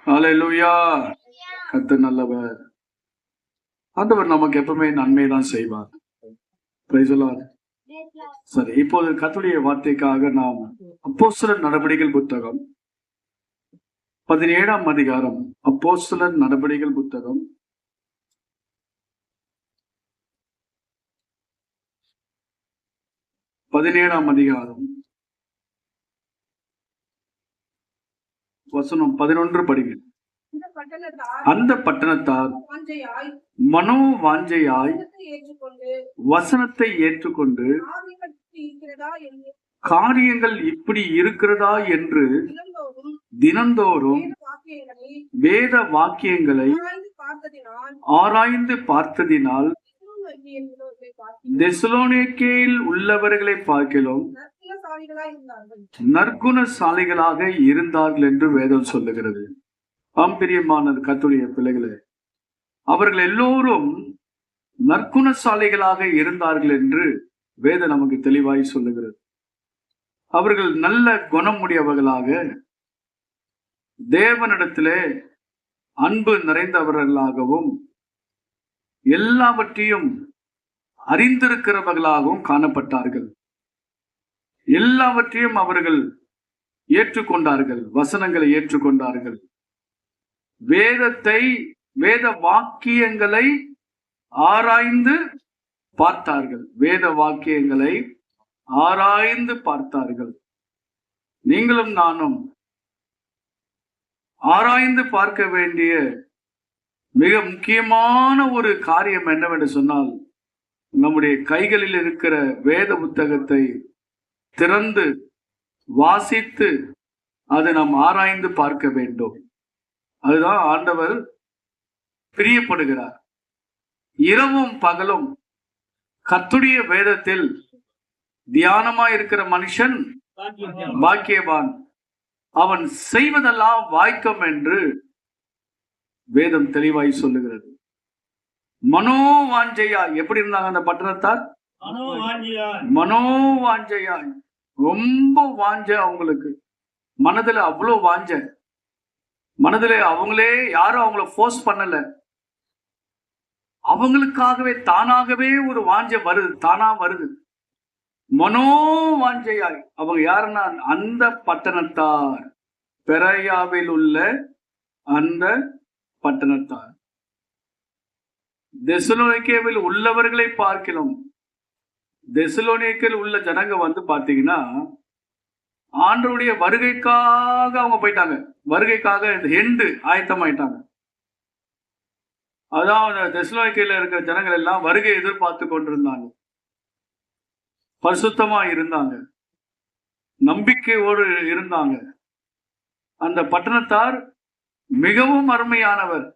ஹல்லேலூயா. கர்த்தர் நல்லவர். ஆண்டவர் நமக்கு எப்பவுமே நன்மை தான் செய்வார். Praise the Lord. சரி, இப்போது கர்த்தருடைய வார்த்தைக்காக நாம் அப்போஸ்தலர் நடபடிகள் புத்தகம் 17ஆம் அதிகாரம். அப்போஸ்தலர் நடபடிகள் புத்தகம் 17ஆம் அதிகாரம் வசனம் 11 படிங்க. அந்த பட்டணத்தார் மனோ வாஞ்சையாய் வசனத்தை ஏற்றுக்கொண்டு காரியங்கள் இப்படி இருக்கிறதா என்று தினந்தோறும் வேத வாக்கியங்களை ஆராய்ந்து பார்த்ததினால் தெசலோனிக்கேயில் உள்ளவர்களை பார்க்கிலும் நற்குணசாலிகளாக இருந்தார்கள் என்று வேதம் சொல்லுகிறது. பிரியமான கர்த்தருடைய பிள்ளைகளே, அவர்கள் எல்லோரும் நற்குணசாலிகளாக இருந்தார்கள் என்று வேதம் நமக்கு தெளிவாய் சொல்லுகிறது. அவர்கள் நல்ல குணமுடையவர்களாக, தேவனிடத்திலே அன்பு நிறைந்தவர்களாகவும், எல்லாவற்றையும் அறிந்திருக்கிறவர்களாகவும் காணப்பட்டார்கள். எல்லாவற்றையும் அவர்கள் ஏற்றுக்கொண்டார்கள், வசனங்களை ஏற்றுக்கொண்டார்கள், வேத வாக்கியங்களை ஆராய்ந்து பார்த்தார்கள். வேத வாக்கியங்களை ஆராய்ந்து பார்த்தார்கள். நீங்களும் நானும் ஆராய்ந்து பார்க்க வேண்டிய மிக முக்கியமான ஒரு காரியம் என்னவென்று சொன்னால், நம்முடைய கைகளில் இருக்கிற வேத புத்தகத்தை திறந்து வாசித்து அதை நாம் ஆராய்ந்து பார்க்க வேண்டும். அதுதான் ஆண்டவர் பிரியப்படுகிறார். இரவும் பகலும் கர்த்தருடைய வேதத்தில் தியானமாய் இருக்கிற மனுஷன் பாக்கியவான், அவன் செய்வதெல்லாம் வாய்க்கும் என்று வேதம் தெளிவாய் சொல்லுகிறது. மனோவாஞ்சையாய் எப்படி இருந்தாங்க அந்த பட்டணத்தார்? மனோவாஞ்சையாய், ரொம்ப வாஞ்ச, அவங்களுக்கு மனதுல அவ்வளவு வாஞ்ச. மனதுல அவங்களே யாரும் அவங்கள ஃபோர்ஸ் பண்ணல, அவங்களுக்காகவே தானாகவே ஒரு வாஞ்ச வருது, தானா வருது. மனோவாஞ்சையாய் அவங்க யாருன்னா அந்த பட்டணத்தார், பெரையாவில் உள்ள அந்த பட்டணத்தார். தெசலோனிக்கேவில் உள்ளவர்களை பார்க்கலாம். தெசலோனிக்கேவில் உள்ள ஜனங்க வந்து பாத்தீங்கன்னா ஆண்டவருடைய வருகைக்காக அவங்க போயிட்டாங்க. வருகைக்காக எண்டு ஆயத்தமாயிட்டாங்க. அதான் தெசலோனிக்கேல இருக்கிற ஜனங்கள் எல்லாம் வருகை எதிர்பார்த்து கொண்டிருந்தாங்க. பரிசுத்தமா இருந்தாங்க, நம்பிக்கையோடு இருந்தாங்க. அந்த பட்டணத்தார் மிகவும் அருமையானவர்.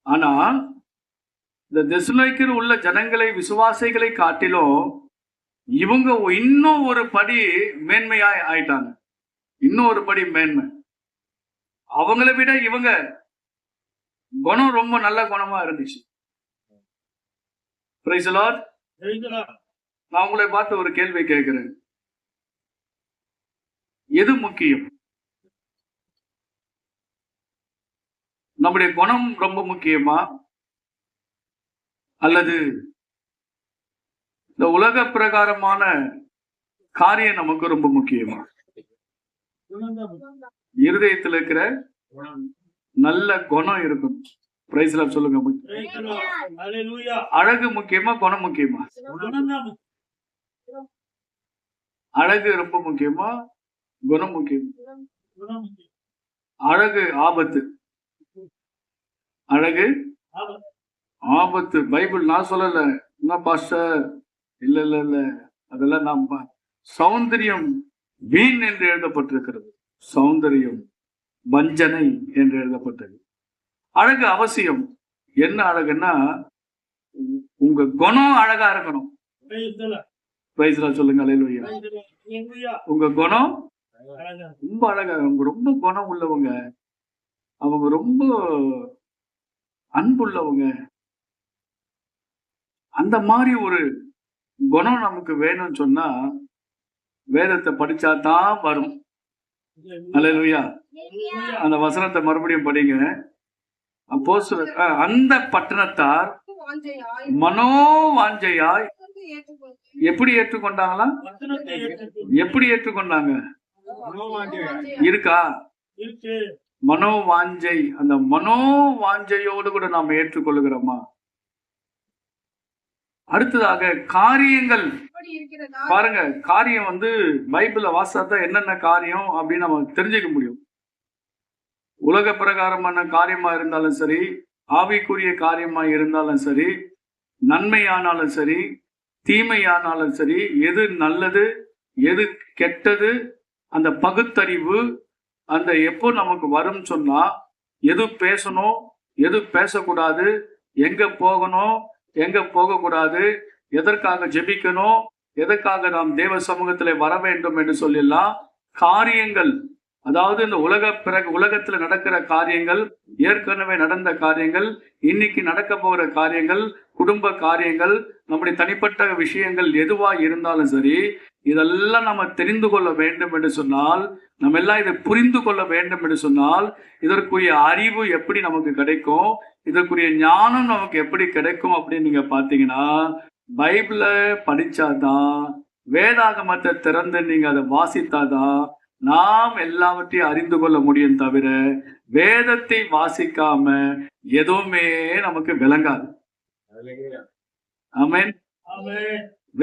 ஆனா இந்த தெசலோனிக்கேல உள்ள ஜனங்களை, விசுவாசிகளை காட்டிலும் இவங்க இன்னும் ஒரு படி மேன்மையாய் ஆயிட்டாங்க. இன்னும் ஒரு படி மேன்மை. அவங்களை விட இவங்க குணம் ரொம்ப நல்ல குணமா இருந்துச்சு. Praise the Lord. நான் உங்களை பார்த்து ஒரு கேள்வி கேட்கிறேன். எது முக்கியம்? நம்முடைய குணம் ரொம்ப முக்கியமா, அல்லது இந்த உலக பிரகாரமான காரியம் நமக்கு ரொம்ப முக்கியமா? இருதயத்தில் இருக்கிற நல்ல குணம் இருக்கும். பிரைஸ் லார்ட் சொல்லுங்க. அழகு முக்கியமா, குணம் முக்கியமா? அழகு ரொம்ப முக்கியமா, குணம் முக்கியமா? அழகு ஆபத்து, அழகு ஆபத்து. பைபிள் நான் சொல்லல, என்ன பாஸ்டர், இல்ல இல்ல இல்ல, அதெல்லாம் நாம் சௌந்தரியம் வீண் என்று எழுதப்பட்டிருக்கிறது. சௌந்தரியம் வஞ்சனை என்று எழுதப்பட்டது. அழகு அவசியம். என்ன அழகுன்னா, உங்க குணம் அழகா இருக்கணும். சொல்லுங்க. அல்லேலூயா. உங்க குணம் ரொம்ப அழகா, அவங்க ரொம்ப குணம் உள்ளவங்க, அவங்க ரொம்ப அன்புள்ளவங்க, அந்த மாதிரி ஒரு குணம் நமக்கு வேணும்னு சொன்னா வேதத்தை படிச்சா தான் வரும். அல்லேலூயா. அந்த வசனத்தை மறுபடியும் படிங்க. அப்போஸ்தலர் அந்த பட்டணத்தார் மனோவாஞ்சையாய் எப்படி ஏற்றுக்கொண்டாங்களா? எப்படி ஏற்றுக்கொண்டாங்க? இருக்கா? மனோவாஞ்சை. அந்த மனோவாஞ்சையோடு கூட நாம் ஏற்றுக்கொள்கிறோமா? அடுத்ததாக காரியங்கள் பாருங்க. காரியம் வந்து பைபிள்ல வாசித்தா என்னென்ன காரியம் அப்படின்னு நம்ம தெரிஞ்சுக்க முடியும். உலக பிரகாரமான காரியமா இருந்தாலும் சரி, ஆவிக்குரிய காரியமா இருந்தாலும் சரி, நன்மையானாலும் சரி, தீமையானாலும் சரி, எது நல்லது எது கெட்டது, அந்த பகுத்தறிவு அந்த எப்போ நமக்கு வரும் சொன்னா, எது பேசணும் எது பேசக்கூடாது, எங்க போகணும் எங்க போகக்கூடாது, எதற்காக ஜெபிக்கணும், எதற்காக நாம் தேவ சமூகத்திலே வர வேண்டும் என்று சொல்லலாம். காரியங்கள், அதாவது இந்த உலகத்துல நடக்கிற காரியங்கள், ஏற்கனவே நடந்த காரியங்கள், இன்னைக்கு நடக்க போகிற காரியங்கள், குடும்ப காரியங்கள், நம்முடைய தனிப்பட்ட விஷயங்கள் எதுவா இருந்தாலும் சரி, இதெல்லாம் நம்ம தெரிந்து கொள்ள வேண்டும் என்று சொன்னால், நம்ம எல்லாம் இதை புரிந்து கொள்ள வேண்டும் என்று சொன்னால், இதற்குரிய அறிவு எப்படி நமக்கு கிடைக்கும், இதற்குரிய ஞானம் நமக்கு எப்படி கிடைக்கும் அப்படின்னு நீங்க பாத்தீங்கன்னா, பைபிள படிச்சாதான், வேதாகமத்தை திறந்து நீங்க அதை வாசித்தாதான் நாம் எல்லாவற்றையும் அறிந்து கொள்ள முடியும். தவிர வேதத்தை வாசிக்காம எதுவுமே நமக்கு விளங்காது. ஆமென்.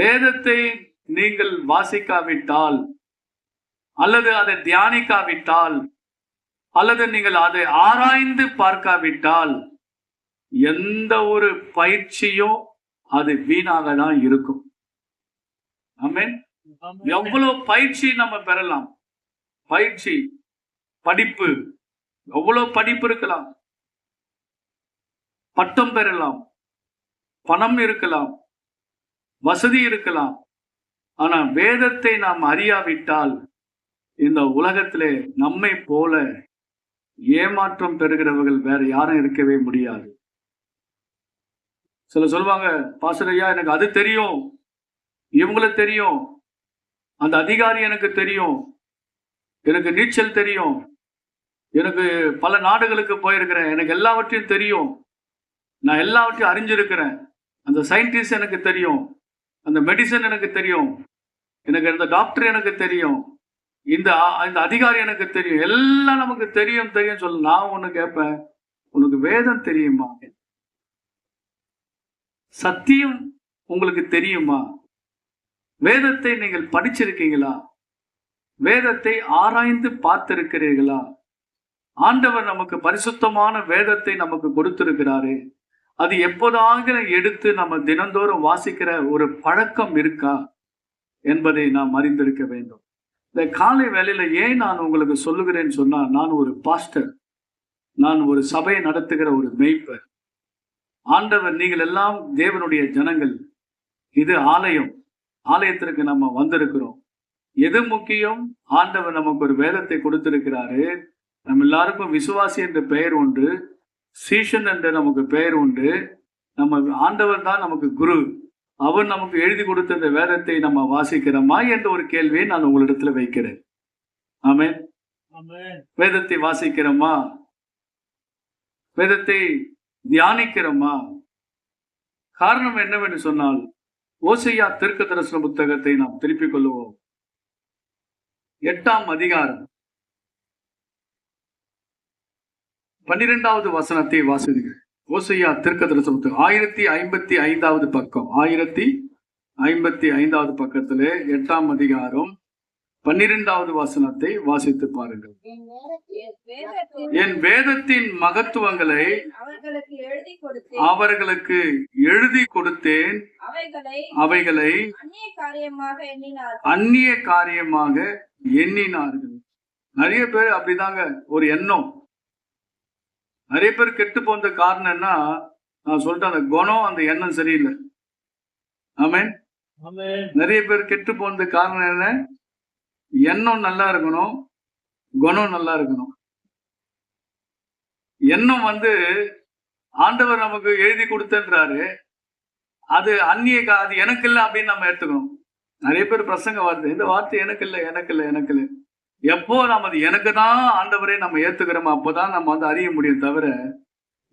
வேதத்தை நீங்கள் வாசிக்காவிட்டால், அல்லது அதை தியானிக்காவிட்டால், அல்லது நீங்கள் அதை ஆராய்ந்து பார்க்காவிட்டால், எந்த ஒரு பயிற்சியும் அது வீணாக தான் இருக்கும். ஆமென். எவ்வளவு பயிற்சி நம்ம பெறலாம், பயிற்சி, படிப்பு, எவ்வளவு படிப்பு இருக்கலாம், பட்டம் பெறலாம், பணம் இருக்கலாம், வசதி இருக்கலாம். ஆனா வேதத்தை நாம் அறியாவிட்டால் இந்த உலகத்திலே நம்மை போல ஏமாற்றம் பெறுகிறவர்கள் வேற யாரும் இருக்கவே முடியாது. சில சொல்லுவாங்க, பாஸ்டர் ஐயா எனக்கு அது தெரியும், இவங்களுக்கு தெரியும், அந்த அதிகாரி எனக்கு தெரியும், எனக்கு நீச்சல் தெரியும், எனக்கு பல நாடுகளுக்கு போயிருக்கிறேன், எனக்கு எல்லாவற்றையும் தெரியும், நான் எல்லாவற்றையும் அறிஞ்சிருக்கிறேன், அந்த சயின்டிஸ்ட் எனக்கு தெரியும், அந்த மெடிசன் எனக்கு தெரியும், எனக்கு இந்த டாக்டர் எனக்கு தெரியும், இந்த அதிகாரி எனக்கு தெரியும், எல்லாம் நமக்கு தெரியும் தெரியும் சொல்ல. நான் ஒண்ணு கேட்பேன், உனக்கு வேதம் தெரியுமா? சத்தியம் உங்களுக்கு தெரியுமா? வேதத்தை நீங்கள் படிச்சிருக்கீங்களா? வேதத்தை ஆராய்ந்து பார்த்திருக்கிறீர்களா? ஆண்டவர் நமக்கு பரிசுத்தமான வேதத்தை நமக்கு கொடுத்திருக்கிறாரு. அது எப்போதாக எடுத்து நம்ம தினந்தோறும் வாசிக்கிற ஒரு பழக்கம் இருக்கா என்பதை நாம் அறிந்திருக்க வேண்டும். இந்த காலை வேளையில ஏன் நான் உங்களுக்கு சொல்லுகிறேன்னு சொன்னா, நான் ஒரு பாஸ்டர், நான் ஒரு சபையை நடத்துகிற ஒரு மேய்ப்பர். ஆண்டவர், நீங்கள் எல்லாம் தேவனுடைய ஜனங்கள், இது ஆலயம், ஆலயத்திற்கு நம்ம வந்திருக்கிறோம். எது முக்கியம்? ஆண்டவர் நமக்கு ஒரு வேதத்தை கொடுத்திருக்கிறாரு. நம்ம எல்லாருக்கும் விசுவாசி என்ற பெயர் உண்டு, சீஷன் என்ற நமக்கு பெயர் உண்டு. நம்ம ஆண்டவர் தான் நமக்கு குரு. அவர் நமக்கு எழுதி கொடுத்த இந்த வேதத்தை நம்ம வாசிக்கிறோமா என்ற ஒரு கேள்வியை நான் உங்களிடத்துல வைக்கிறேன். ஆமென். வேதத்தை வாசிக்கிறோமா? வேதத்தை தியானிக்கிறோமா? காரணம் என்னவென்று சொன்னால், ஓசையா தீர்க்கதரிசன புத்தகத்தை நாம் திருப்பிக் கொள்ளுவோம். 8ஆம் அதிகாரம் 12வது வசனத்தை வாசிக்கிறேன். ஓசையா தீர்க்கதரிசன புத்தகம் 1055வது பக்கம், 1055வது பக்கத்திலே 8ஆம் அதிகாரம் 12வது வசனத்தை வாசித்து பாருங்கள். என் வேதத்தின் மகத்துவங்களை அவர்களுக்கு எழுதி கொடுத்தேன், அவைகளை அந்நிய காரியமாக எண்ணினார்கள். நிறைய பேர் அப்படிதாங்க, ஒரு எண்ணம். நிறைய பேர் கெட்டு போன காரணம் என்ன? நான் சொல்லிட்டேன், அந்த குணம், அந்த எண்ணம் சரியில்லை. ஆமென். நிறைய பேர் கெட்டு போனது காரணம் என்ன? எண்ணம் நல்லா இருக்கணும், குணம் நல்லா இருக்கணும். எண்ணம் ஆண்டவர் நமக்கு எழுதி கொடுத்தன்றாரு, அது அந்நிய அது எனக்கு இல்லை அப்படின்னு நம்ம எடுத்துக்கணும். நிறைய பேர் பிரசங்க வார்த்தை, இந்த வார்த்தை எனக்கு இல்லை, எனக்கு இல்லை, எனக்கு இல்லை. எப்போ நம்ம எனக்கு தான் ஆண்டவரே நம்ம ஏத்துக்கிறோமோ அப்போதான் நம்ம வந்து அறிய முடியும். தவிர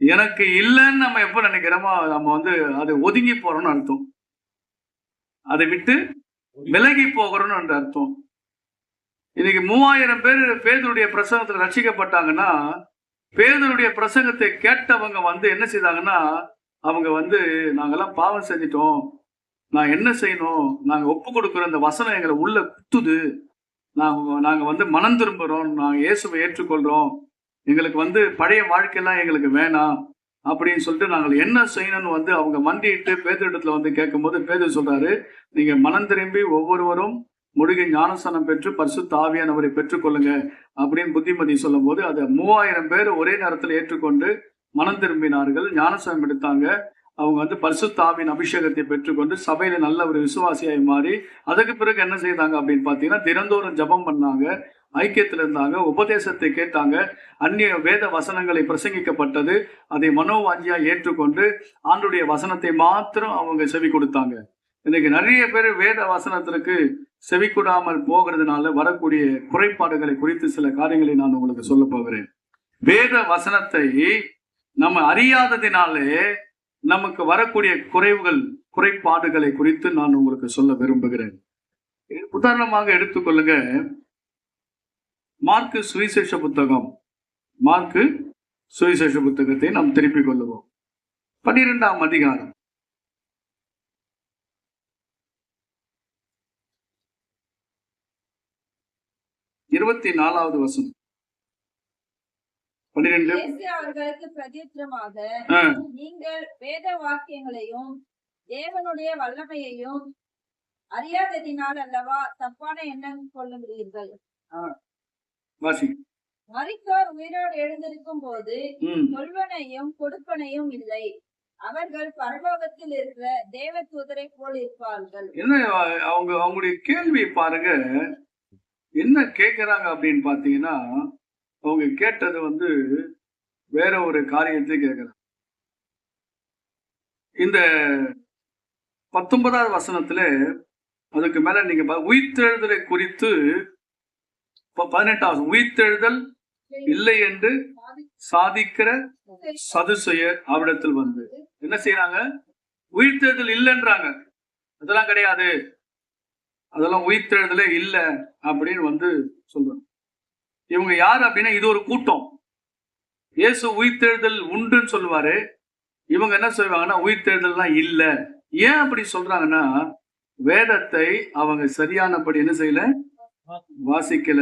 எனக்கு இல்லைன்னு நம்ம எப்போ நினைக்கிறோமோ நம்ம வந்து அது ஒதுங்கி போறோம்னு அர்த்தம். அதை விட்டு விலகி போகிறோம்னு என்ற அர்த்தம். இன்னைக்கு 3000 பேர் பேதுருடைய பிரசங்கத்துல ரட்சிக்கப்பட்டாங்கன்னா, பேதுருடைய பிரசங்கத்தை கேட்டவங்க வந்து என்ன செய்தாங்கன்னா, அவங்க வந்து நாங்கெல்லாம் பாவம் செஞ்சிட்டோம், நான் என்ன செய்யணும், நாங்க ஒப்பு கொடுக்குற இந்த வசனம் எங்களை உள்ள குத்துது, நாங்க வந்து மனம் திரும்புறோம், நாங்க இயேசுவை ஏற்றுக்கொள்றோம், எங்களுக்கு வந்து பழைய வாழ்க்கையெல்லாம் எங்களுக்கு வேணாம் அப்படின்னு சொல்லிட்டு நாங்கள் என்ன செய்யணும்னு வந்து அவங்க மண்டிட்டு பேதுருவிடத்துல வந்து கேட்கும்போது பேதுரு சொல்றாரு, நீங்க மனம் திரும்பி ஒவ்வொருவரும் முழுகி ஞானஸ்நானம் பெற்று பரிசுத்த ஆவியானவரை பெற்றுக்கொள்ளுங்க அப்படின்னு புத்திமதி சொல்லும் போது அதை 3000 பேர் ஒரே நேரத்தில் ஏற்றுக்கொண்டு மனம் திரும்பினார்கள், ஞானஸ்நானம் எடுத்தாங்க. அவங்க வந்து பரிசுத்த ஆவியின் அபிஷேகத்தை பெற்றுக்கொண்டு சபையில நல்ல ஒரு விசுவாசியாய் மாறி அதுக்கு பிறகு என்ன செய்தாங்க அப்படின்னு பாத்தீங்கன்னா, தினந்தோறும் ஜபம் பண்ணாங்க, ஐக்கியத்தில் இருந்தாங்க, உபதேசத்தை கேட்டாங்க, அந்நிய வேத வசனங்களை பிரசங்கிக்கப்பட்டது, அதை மனோவாஞ்சியா ஏற்றுக்கொண்டு ஆண்டுடைய வசனத்தை மாத்திரம் அவங்க செவி கொடுத்தாங்க. இன்னைக்கு நிறைய பேர் வேத வசனத்திற்கு செவி கொடாமல் போகிறதுனால வரக்கூடிய குறைபாடுகளை குறித்து சில காரியங்களை நான் உங்களுக்கு சொல்ல போகிறேன். வேத வசனத்தை நம்ம அறியாததினாலே நமக்கு வரக்கூடிய குறைபாடுகளை குறித்து நான் உங்களுக்கு சொல்ல விரும்புகிறேன். உதாரணமாக எடுத்துக்கொள்ளுங்க, மார்க்கு சுவிசேஷ புத்தகம். மார்க்கு சுவிசேஷ புத்தகத்தை நாம் திருப்பிக் கொள்ளுவோம். 12ஆம் அதிகாரம் 24வது வசனம். 12. அவர்களுக்கு பிரதியுத்தரமாக, நீங்கள் வேத வாக்கியங்களையும் தேவனுடைய வல்லமையையும் அறியாததினால் அல்லவா தப்பான எண்ணம் கொள்ளுகிறீர்கள். மரித்தோர் உயிரோடு எழுந்திருக்கும் போது கொள்வனையும் கொடுப்பனையும் இல்லை, அவர்கள் பரலோகத்தில் இருக்கிற தேவ தூதரை போல் இருப்பார்கள். என்ன அவங்களுடைய கேள்வி பாருங்க, என்ன கேட்கிறாங்க அப்படின்னு பாத்தீங்கன்னா, அவங்க கேட்டது வந்து வேற ஒரு காரியத்தை கேட்கிறாங்க. இந்த 19வது வசனத்துல அதுக்கு மேல நீங்க உயிர்த்தெழுதலை குறித்து 18வது உயிர்த்தெழுதல் இல்லை என்று சாதிக்கிற சதுசேயர் அவரிடத்தில் வந்து என்ன செய்யறாங்க, உயிர்த்தெழுதல் இல்லைன்றாங்க, அதெல்லாம் கிடையாது, அதெல்லாம் உயிர்த்தெழுதலே இல்லை அப்படின்னு வந்து சொல்றாங்க. இவங்க யாரு அப்படின்னா, இது ஒரு கூட்டம். இயேசு உயிர்த்தெழுதல் உண்டுன்னு சொல்லுவாரு, இவங்க என்ன சொல்லுவாங்கன்னா உயிர்த்தெழுதல்லாம் இல்லை. ஏன் அப்படி சொல்றாங்கன்னா, வேதத்தை அவங்க சரியானபடி என்ன செய்யல, வாசிக்கல,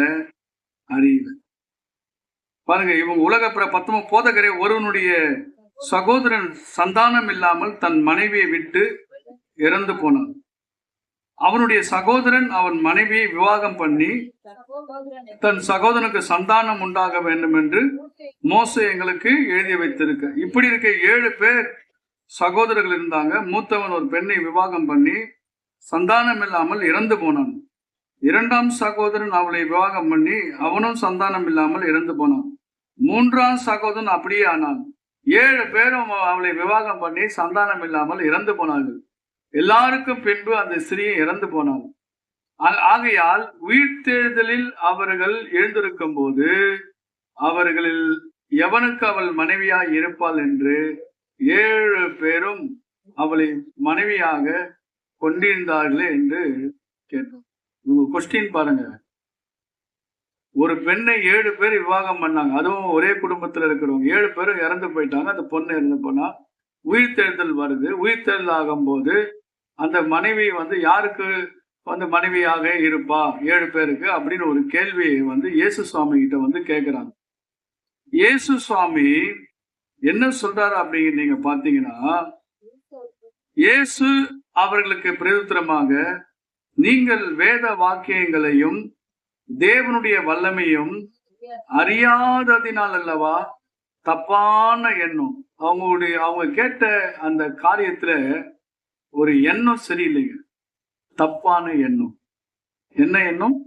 அறியல. பாருங்க, இவங்க உலக 19 போதகரே, ஒருவனுடைய சகோதரன் சந்தானம் இல்லாமல் தன் மனைவியை விட்டு இறந்து போனான். அவனுடைய சகோதரன் அவன் மனைவியை விவாகம் பண்ணி தன் சகோதரனுக்கு சந்தானம் உண்டாக வேண்டும் என்று மோசே எங்களுக்கு எழுதி வைத்திருக்க. இப்படி இருக்க 7 பேர் சகோதரர்கள் இருந்தாங்க. மூத்தவன் ஒரு பெண்ணை விவாகம் பண்ணி சந்தானம் இல்லாமல் இறந்து போனான். 2ஆம் சகோதரன் அவளை விவாகம் பண்ணி அவனும் சந்தானம் இல்லாமல் இறந்து போனான். 3ஆம் சகோதரன் அப்படியே ஆனான். 7 பேரும் அவளை விவாகம் பண்ணி சந்தானம் இல்லாமல் இறந்து போனார்கள். எல்லாருக்கும் பின்பு அந்த ஸ்திரீ இறந்து போனாள். ஆகையால் உயிர்த்தெழுதலில் அவர்கள் எழுந்திருக்கும் போது அவர்களில் எவனுக்கு அவள் மனைவியாய் இருப்பாள் என்று 7 பேரும் அவளை மனைவியாக கொண்டிருந்தார்களே என்று கேட்டோம். உங்க கொஸ்டின் பாருங்க, ஒரு பெண்ணை 7 பேர் விவாகம் பண்ணாங்க, அதுவும் ஒரே குடும்பத்துல இருக்கிறவங்க 7 பேரும் இறந்து போயிட்டாங்க. அந்த பொண்ணு இறந்து போனா உயிர்த்தெழுதல் வருது. உயிர்த்தெழுதல் ஆகும் போது அந்த மனைவி வந்து யாருக்கு வந்து மனைவியாக இருப்பா 7 பேருக்கு அப்படின்னு ஒரு கேள்வியை வந்து இயேசு சுவாமி கிட்ட வந்து கேட்கிறாங்க. இயேசு சுவாமி என்ன சொல்றாரு அப்படின்னு நீங்க பாத்தீங்கன்னா, இயேசு அவர்களுக்கு பிரதியுத்தரமாக, நீங்கள் வேத வாக்கியங்களையும் தேவனுடைய வல்லமையும் அறியாததினால் அல்லவா தப்பான எண்ணம். அவங்க கேட்ட அந்த காரியத்துல ஒரு எண்ணம் சரியில்லைங்க, தப்பான எண்ணம். என்ன எண்ணம்?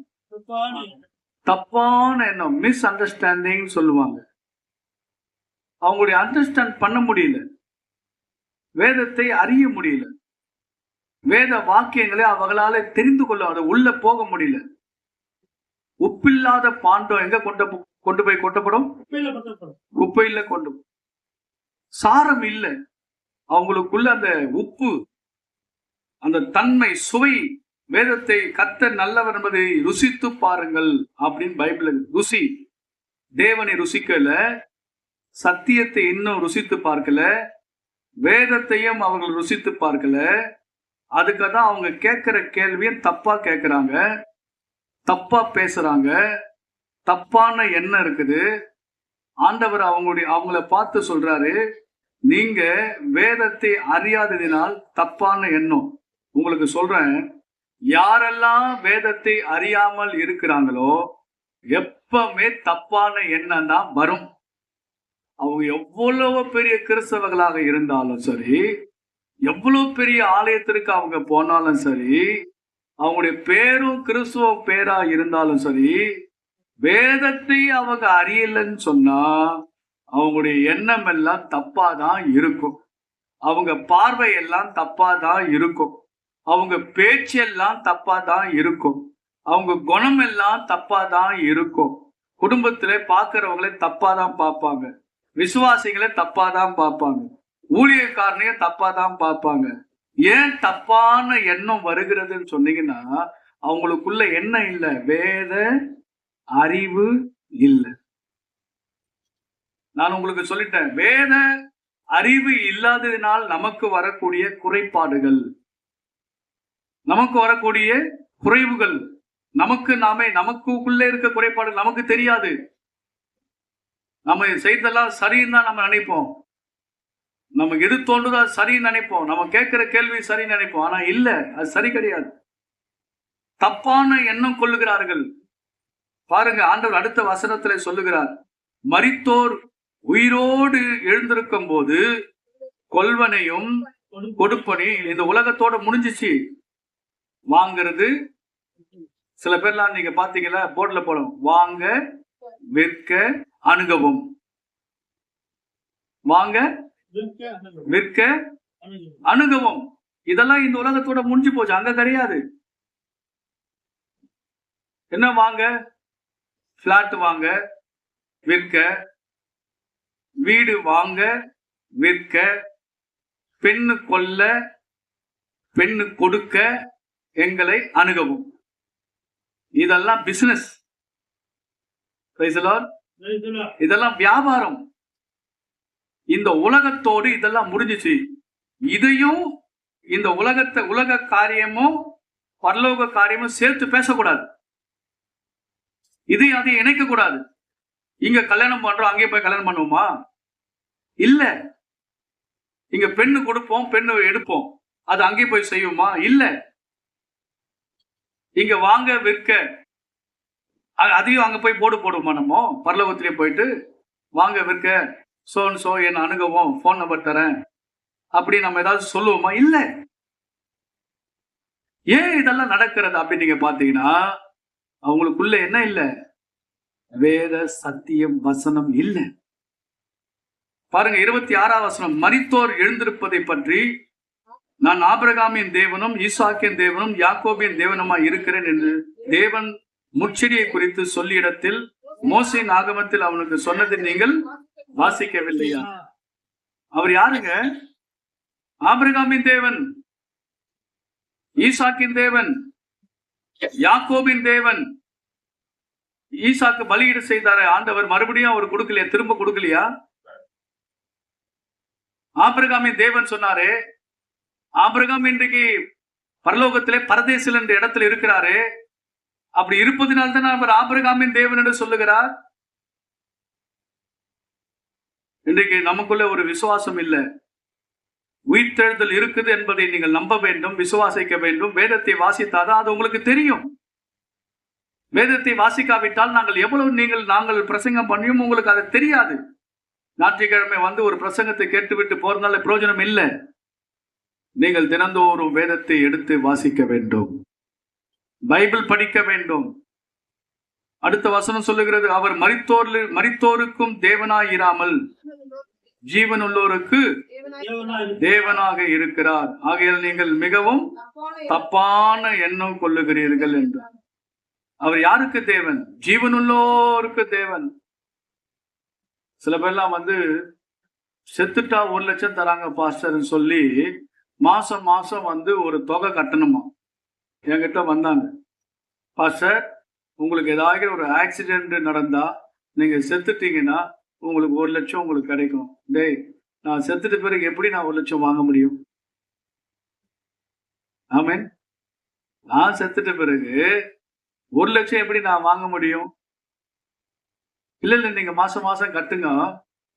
தப்பான எண்ணம், மிஸ் அண்டர்ஸ்டாண்டிங் சொல்லுவாங்க. அவங்களுடைய அண்டர்ஸ்டாண்ட் பண்ண முடியல, வேதத்தை அறிய முடியல, வேத வாக்கியங்களை அவங்களால தெரிந்து கொள்ள உள்ள போக முடியல. உப்பில்லாத பாண்டம் எங்க கொண்டு போய் கொட்டப்படும்? குப்பையில கொண்டு. சாரம் இல்லை அவங்களுக்குள்ள, அந்த உப்பு, அந்த தன்மை, சுவை. வேதத்தை கர்த்தர் நல்லவர் என்பதை ருசித்து பாருங்கள் அப்படின்னு பைபிள். ருசி, தேவனை ருசிக்கல, சத்தியத்தை இன்னும் ருசித்து பார்க்கல, வேதத்தையும் அவர்கள் ருசித்து பார்க்கல. அதுக்காக தான் அவங்க கேட்கிற கேள்வியை தப்பா கேட்கிறாங்க, தப்பா பேசுறாங்க, தப்பான எண்ணம் இருக்குது. ஆண்டவர் அவங்கள பார்த்து சொல்றாரு, நீங்க வேதத்தை அறியாததினால் தப்பான எண்ணம். உங்களுக்கு சொல்றேன், யாரெல்லாம் வேதத்தை அறியாமல் இருக்கிறாங்களோ எப்பவுமே தப்பான எண்ணம் தான் வரும். அவங்க எவ்வளவு பெரிய கிறிஸ்தவர்களாக இருந்தாலும் சரி, எவ்வளவு பெரிய ஆலயத்திற்கு அவங்க போனாலும் சரி, அவங்களுடைய பேரும் கிறிஸ்துவ பேரா இருந்தாலும் சரி, வேதத்தை அவங்க அறியலன்னு சொன்னா அவங்களுடைய எண்ணம் எல்லாம் தப்பாதான் இருக்கும். அவங்க பார்வை எல்லாம் தப்பாதான் இருக்கும். அவங்க பேச்செல்லாம் தப்பாதான் இருக்கும். அவங்க குணம் எல்லாம் தப்பாதான் இருக்கும். குடும்பத்துல பாக்குறவங்களே தப்பாதான் பார்ப்பாங்க. விசுவாசிகளை தப்பாதான் பார்ப்பாங்க. ஊழியக்காரனையும் தப்பாதான் பார்ப்பாங்க. ஏன் தப்பான எண்ணம் வருகிறதுன்னு சொன்னீங்கன்னா, அவங்களுக்குள்ள என்ன இல்லை? வேத அறிவு இல்லை. நான் உங்களுக்கு சொல்லிட்டேன், வேத அறிவு இல்லாததினால் நமக்கு வரக்கூடிய குறைபாடுகள், நமக்கு வரக்கூடிய குறைவுகள், நமக்குள்ளே இருக்க குறைபாடுகள் நமக்கு தெரியாது. நம்ம செய்தெல்லாம் சரின்னு தான் நம்ம நினைப்போம். நமக்கு எது தோன்றுதோ அது சரின்னு நினைப்போம். நம்ம கேட்கிற கேள்வி சரின்னு நினைப்போம். ஆனா இல்ல, அது சரி கிடையாது. தப்பான எண்ணம் கொள்ளுகிறார்கள். பாருங்க, ஆண்டவர் அடுத்த வசனத்துல சொல்லுகிறார், மரித்தோர் உயிரோடு எழுந்திருக்கும் போது கொல்வனையும் கொடுப்பனி. இந்த உலகத்தோட முடிஞ்சிச்சு. வாங்கிறது, சில பேர்லாம் நீங்க பாத்தீங்களா, போர்ட்ல போடும், வாங்க விற்க அணுகவும். வாங்க விற்க அணுகவும். இதெல்லாம் இந்த உலகத்தோட முடிஞ்சு போச்சு, அங்க கிடையாது. என்ன வாங்க? பிளாட் வாங்க விற்க, வீடு வாங்க விற்க, பெண்ணு கொல்ல பெண்ணு கொடுக்க எங்களை அணுகவும். இதெல்லாம் பிசினஸ். இதெல்லாம் வியாபாரம். இந்த உலகத்தோடு இதெல்லாம் முடிஞ்சிச்சு. இதையும் இந்த உலக காரியமும் பரலோக காரியமும் சேர்த்து பேசக்கூடாது. இதையும் அதையும் இணைக்க கூடாது. இங்க கல்யாணம் பண்றோம், அங்கே போய் கல்யாணம் பண்ணுவோமா? இல்ல. இங்க பெண்ணு கொடுப்போம், பெண்ணு எடுப்போம், அது அங்கே போய் செய்வோமா? இல்ல. இங்க வாங்க விற்க, அதையும் அங்க போய் போடுவோமா? நம்ம பரலோகத்திலே போயிட்டு வாங்க விற்க சோ என்ன அணுகவும், போன் நம்பர் தரேன் அப்படி நம்ம ஏதாவது சொல்லுவோமா? இல்ல. ஏன் இதெல்லாம் நடக்கிறது அப்படின்னு நீங்க பாத்தீங்கன்னா, அவங்களுக்குள்ள என்ன இல்ல? வேத சத்தியம் வசனம் இல்ல. பாருங்க 26ஆம் வசனம், மரித்தோர் எழுந்திருப்பதை பற்றி நான் ஆபிரகாமின் தேவனும் ஈசாக்கின் தேவனும் யாக்கோபின் தேவனுமாய் இருக்கிறேன் என்று தேவன் முட்செடியை குறித்து சொல்லிய இடத்தில் மோசேயின் ஆகமத்தில் அவனுக்கு சொன்னதை நீங்கள் வாசிக்கவில்லையா? அவர் யாருங்க? ஆபிரகாமின் தேவன், ஈசாக்கின் தேவன், யாக்கோபின் தேவன். ஈசாக்கு பலியிட செய்தார ஆண்டவர், மறுபடியும் அவர் கொடுக்கலையா? திரும்ப கொடுக்கலையா? ஆபிரகாமின் தேவன் சொன்னாரு. ஆபிரகாம் இன்றைக்கு பரலோகத்திலே பரதேசில் என்ற இடத்துல இருக்கிறாரு. அப்படி இருப்பதினால்தான் அவர் ஆபிரகாமின் தேவன் என்று சொல்லுகிறார். இன்றைக்கு நமக்குள்ள ஒரு விசுவாசம் இல்லை. உயிர்த்தெழுதல் இருக்குது என்பதை நீங்கள் நம்ப வேண்டும், விசுவாசிக்க வேண்டும். வேதத்தை வாசித்தாதான் அது உங்களுக்கு தெரியும். வேதத்தை வாசிக்காவிட்டால் நாங்கள் பிரசங்கம் பண்ணியும் உங்களுக்கு அது தெரியாது. ஞாயிற்றுக்கிழமை வந்து ஒரு பிரசங்கத்தை கேட்டுவிட்டு போறதுனால பிரயோஜனம் இல்லை. நீங்கள் தினந்தோறும் வேதத்தை எடுத்து வாசிக்க வேண்டும், பைபிள் படிக்க வேண்டும். அடுத்த வசனம் சொல்லுகிறது, அவர் மரித்தோருக்கும் தேவனாயிராமல் ஜீவன் உள்ளோருக்கு தேவனாக இருக்கிறார். ஆகையால் நீங்கள் மிகவும் தப்பான எண்ணம் கொள்ளுகிறீர்கள் என்று. அவர் யாருக்கு தேவன்? ஜீவனுள்ளோருக்கு தேவன். சில பேர்லாம் செத்துட்டா 1,00,000 தராங்க பாஸ்டர்ன்னு சொல்லி மாசம் மாசம் ஒரு தொகை கட்டணுமா. என்கிட்ட வந்தாங்க, பாஸ்டர் உங்களுக்கு ஏதாவது ஒரு ஆக்சிடென்ட் நடந்தா நீங்க செத்துட்டீங்கன்னா உங்களுக்கு 1,00,000 உங்களுக்கு கிடைக்கும். டேய், நான் செத்துட்ட பிறகு எப்படி நான் 1,00,000 வாங்க முடியும்? ஆமென். நான் செத்துட்ட பிறகு 1,00,000 எப்படி நான் வாங்க முடியும்? இல்ல நீங்க மாசம் மாசம் கட்டுங்க,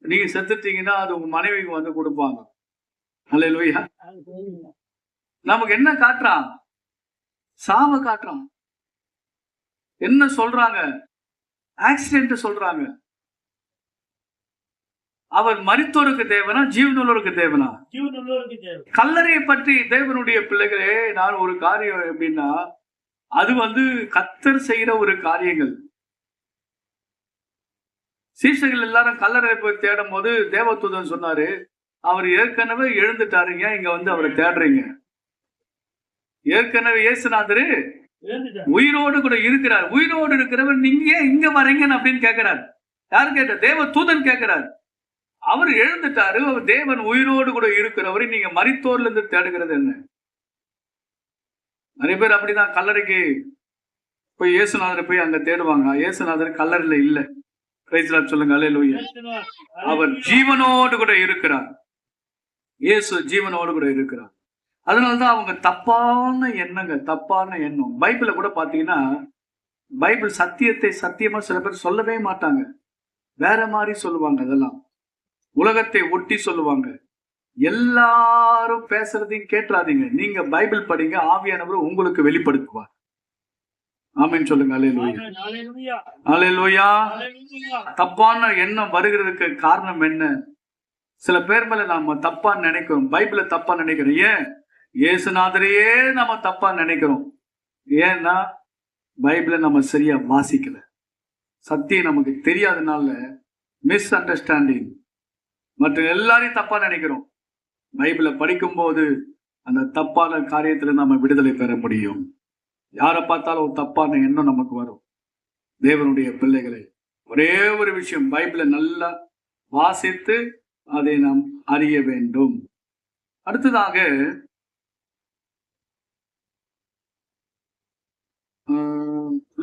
நீங்க செத்துட்டீங்கன்னா அது உங்க மனைவிக்கு கொடுப்பாங்க. அல்லேலூயா. நமக்கு என்ன காட்டுறான்? சாவ காட்டுறான். என்ன சொல்றாங்க? ஆக்சிடென்ட் சொல்றாங்க. அவர் மரித்தோருக்கு தேவனா ஜீவனுள்ளோருக்கு தேவனா? கல்லறையை பற்றி தேவனுடைய பிள்ளைகளே, நான் ஒரு காரியம் எப்படின்னா, அது கர்த்தர் செய்யற ஒரு காரியங்கள். சீஷர்கள் எல்லாரும் கல்லறை போய் தேடும் போது தேவதூதன் சொன்னாரு, அவர் ஏற்கனவே எழுந்துட்டாரு, ஏன் இங்க அவரை தேடுறீங்க? ஏற்கனவே இயேசுநாதரு உயிரோடு கூட இருக்கிறார். உயிரோடு இருக்கிறவர் நீங்க ஏன் இங்க வரீங்கன்னு அப்படின்னு கேட்கிறார். யாரு கேட்ட? தேவ தூதன் கேட்கிறார். அவர் எழுந்துட்டாரு, அவர் தேவன் உயிரோடு கூட இருக்கிறவரை நீங்க மரித்தோர்ல இருந்து தேடுகிறது என்ன? நிறைய பேர் அப்படிதான் கல்லறைக்கு போய் இயேசுநாதரை போய் அங்க தேடுவாங்க. இயேசுநாதர் கல்லறையில இல்ல. பிரைஸ் லார்ட் சொல்லுங்க. அல்லேலூயா. அவர் ஜீவனோடு கூட இருக்கிறார். இயேசு ஜீவனோடு கூட இருக்கிறார். அதனாலதான் அவங்க தப்பான எண்ணம். பைபிள கூட பாத்தீங்கன்னா, பைபிள் சத்தியத்தை சத்தியமா சில பேர் சொல்லவே மாட்டாங்க, வேற மாதிரி சொல்லுவாங்க. அதெல்லாம் உலகத்தை ஒட்டி சொல்லுவாங்க. எல்லாரும் பேசுறதையும் கேட்றாதீங்க. நீங்க பைபிள் படிங்க, ஆவியானவர் உங்களுக்கு வெளிப்படுத்துவார். ஆமென் சொல்லுங்க. அல்லேலூயா. அல்லேலூயா. தப்பான எண்ணம் வருகிறதுக்கு காரணம் என்ன? சில பேர் மேல நாம தப்பா நினைக்கிறோம், பைபிள தப்பா நினைக்கிறோம். ஏன்? இயேசுநாதரையே நம்ம தப்பா நினைக்கிறோம். ஏன்னா பைபிளை நம்ம சரியா வாசிக்கல, சத்தியம் நமக்கு தெரியாதனால மிஸ் அண்டர்ஸ்டாண்டிங், மற்ற எல்லாரையும் தப்பா நினைக்கிறோம். பைபிளை படிக்கும் போது அந்த தப்பான காரியத்துல நம்ம விடுதலை பெற முடியும். யாரை பார்த்தாலும் ஒரு தப்பான எண்ணம் நமக்கு வரும். தேவனுடைய பிள்ளைகளை, ஒரே ஒரு விஷயம், பைபிளை நல்லா வாசித்து அதை நாம் அறிய வேண்டும். அடுத்ததாக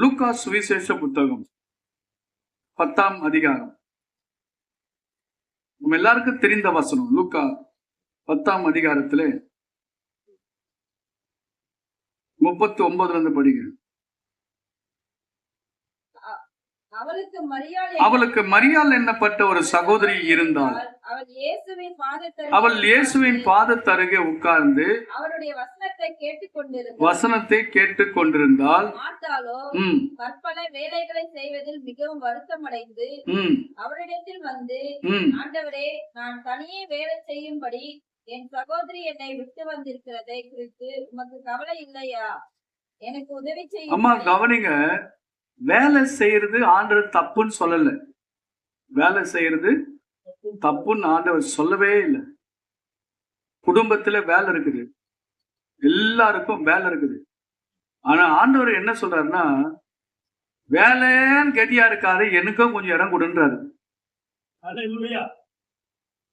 லூக்கா சுவிசேஷ புத்தகம் 10ஆம் அதிகாரம். நம்ம எல்லாருக்கும் தெரிந்த வசனம். லூக்கா 10ஆம் அதிகாரத்திலே 39 படிங்க. அவளுக்கு மரியாள் என்னப்பட்ட ஒரு சகோதரி இருந்தாள். அவள் இயேசுவின் பாதத்தருகே உட்கார்ந்து வசனத்தை கேட்டுக் கொண்டிருந்தாள். கற்பனை வேலைகளை செய்வதில் மிகவும் வருத்தமடைந்து அவரிடத்தில் வந்து, ஆண்டவரே, நான் தனியே வேலை செய்யும்படி என் சகோதரி என்னை விட்டு வந்திருக்கிறதை குறித்து உமக்கு கவலை இல்லையா? எனக்கு உதவி செய்ய. அம்மா கவனிங்க, வேலை செய்யறது ஆண்டவர் தப்புன்னு சொல்லல. வேலை செய்யறது தப்புன்னு ஆண்டவர் சொல்லவே இல்லை. குடும்பத்துல வேலை இருக்குது, எல்லாருக்கும் வேலை இருக்குது. ஆனா ஆண்டவர் என்ன சொல்றாருன்னா, வேலைன்னு கதியா இருக்காரு, எனக்கும் கொஞ்சம் இடம் கொடுன்றாரு.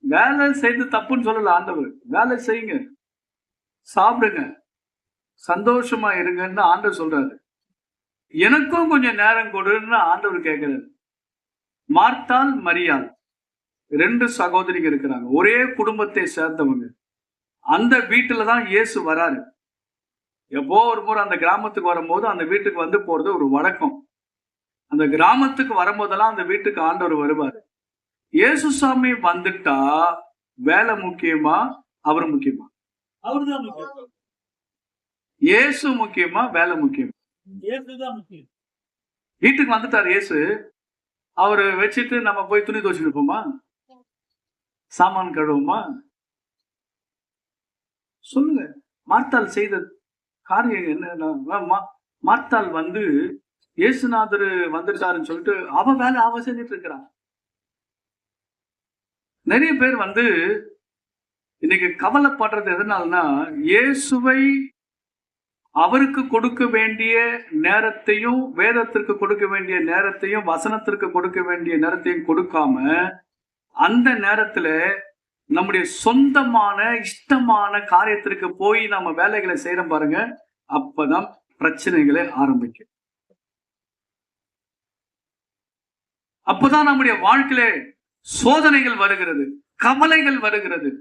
வேலை செய்து தப்புன்னு சொல்லல ஆண்டவர். வேலை செய்யுங்க, சாப்பிடுங்க, சந்தோஷமா இருங்கன்னு ஆண்டவர் சொல்றாரு. எனக்கும் கொஞ்சம் நேரம் கொடுன்னு ஆண்டவர் கேட்கிறாரு. மார்த்தாள் மரியாள் 2 சகோதரிங்க இருக்கிறாங்க, ஒரே குடும்பத்தை சேர்ந்தவங்க. அந்த வீட்டுலதான் இயேசு வராரு. எப்போ ஒரு முறை அந்த கிராமத்துக்கு வரும்போது அந்த வீட்டுக்கு போறது ஒரு வழக்கம். அந்த கிராமத்துக்கு வரும்போதெல்லாம் அந்த வீட்டுக்கு ஆண்டவர் வருவார். இயேசு சாமி வந்துட்டா வேலை முக்கியமா, அவர் முக்கியமா? அவர்தான் முக்கியம். இயேசு முக்கியமா, வேலை முக்கியமா? வீட்டுக்கு வந்துட்டார் இயேசு, அவரு வச்சுட்டு நம்ம போய் துணி துவச்சு இருப்போமா? சாமான் கழுவுமா? சொல்லுங்க. மார்த்தாள் செய்த காரியம் என்ன? மார்த்தாள் இயேசுநாதர் வந்துட்டாருன்னு சொல்லிட்டு அவ வேலை அவ செஞ்சுட்டு இருக்கிறான். நிறைய பேர் இன்னைக்கு கவலைப்படுறது எதனாலனா, இயேசுவை அவருக்கு கொடுக்க வேண்டிய நேரத்தையும், வேதத்திற்கு கொடுக்க வேண்டிய நேரத்தையும், வசனத்திற்கு கொடுக்க வேண்டிய நேரத்தையும் கொடுக்காம, அந்த நேரத்துல நம்முடைய சொந்தமான இஷ்டமான காரியத்திற்கு போய் நம்ம வேலைகளை செய்யறோம் பாருங்க, அப்பதான் பிரச்சனைகளை ஆரம்பிக்கும். அப்பதான் நம்முடைய வாழ்க்கையில சோதனைகள் வருகிறது, கவலைகள் வருகிறது,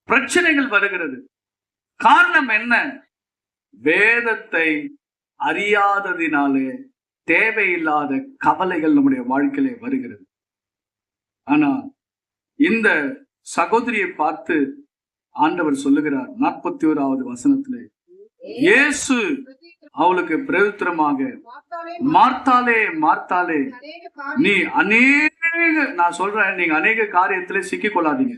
பிரச்சனைகள் வருகிறது. காரணம் என்ன? வேதத்தை அறியாததினாலே தேவையில்லாத கவலைகள் நம்முடைய வாழ்க்கையிலே வருகிறது. ஆனா இந்த சகோதரியை பார்த்து ஆண்டவர் சொல்லுகிறார் 41வது வசனத்திலே, இயேசு அவளுக்கு பிரயுத்தரமாக, மார்த்தாலே மார்த்தாலே, நீ நான் சொல்றேன், நீங்க அநேக காரியத்திலே சிக்கிக் கொள்ளாதீங்க.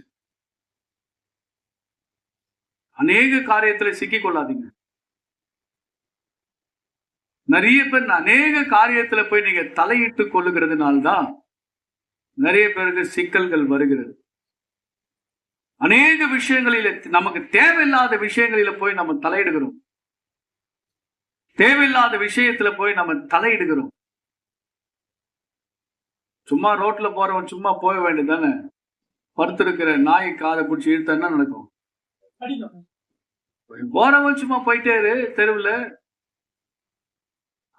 அநேக காரியத்திலே சிக்கிக் கொள்ளாதீங்க. நிறைய பேர் அநேக காரியத்துல போய் நீங்க தலையிட்டு கொள்ளுகிறதுனால்தான் நிறைய பேருக்கு சிக்கல்கள் வருகிறது. அநேக விஷயங்களில, நமக்கு தேவையில்லாத விஷயங்களில போய் நம்ம தலையிடுகிறோம். தேவையில்லாத விஷயத்துல போய் நம்ம தலையிடுகிறோம். சும்மா ரோட்ல போறவன் சும்மா போக வேண்டியதானே? படுத்திருக்கிற நாய் காதை பிடிச்சி இழுத்தா என்ன நடக்கும்? போறவன் சும்மா போயிட்டே இரு தெருவுல,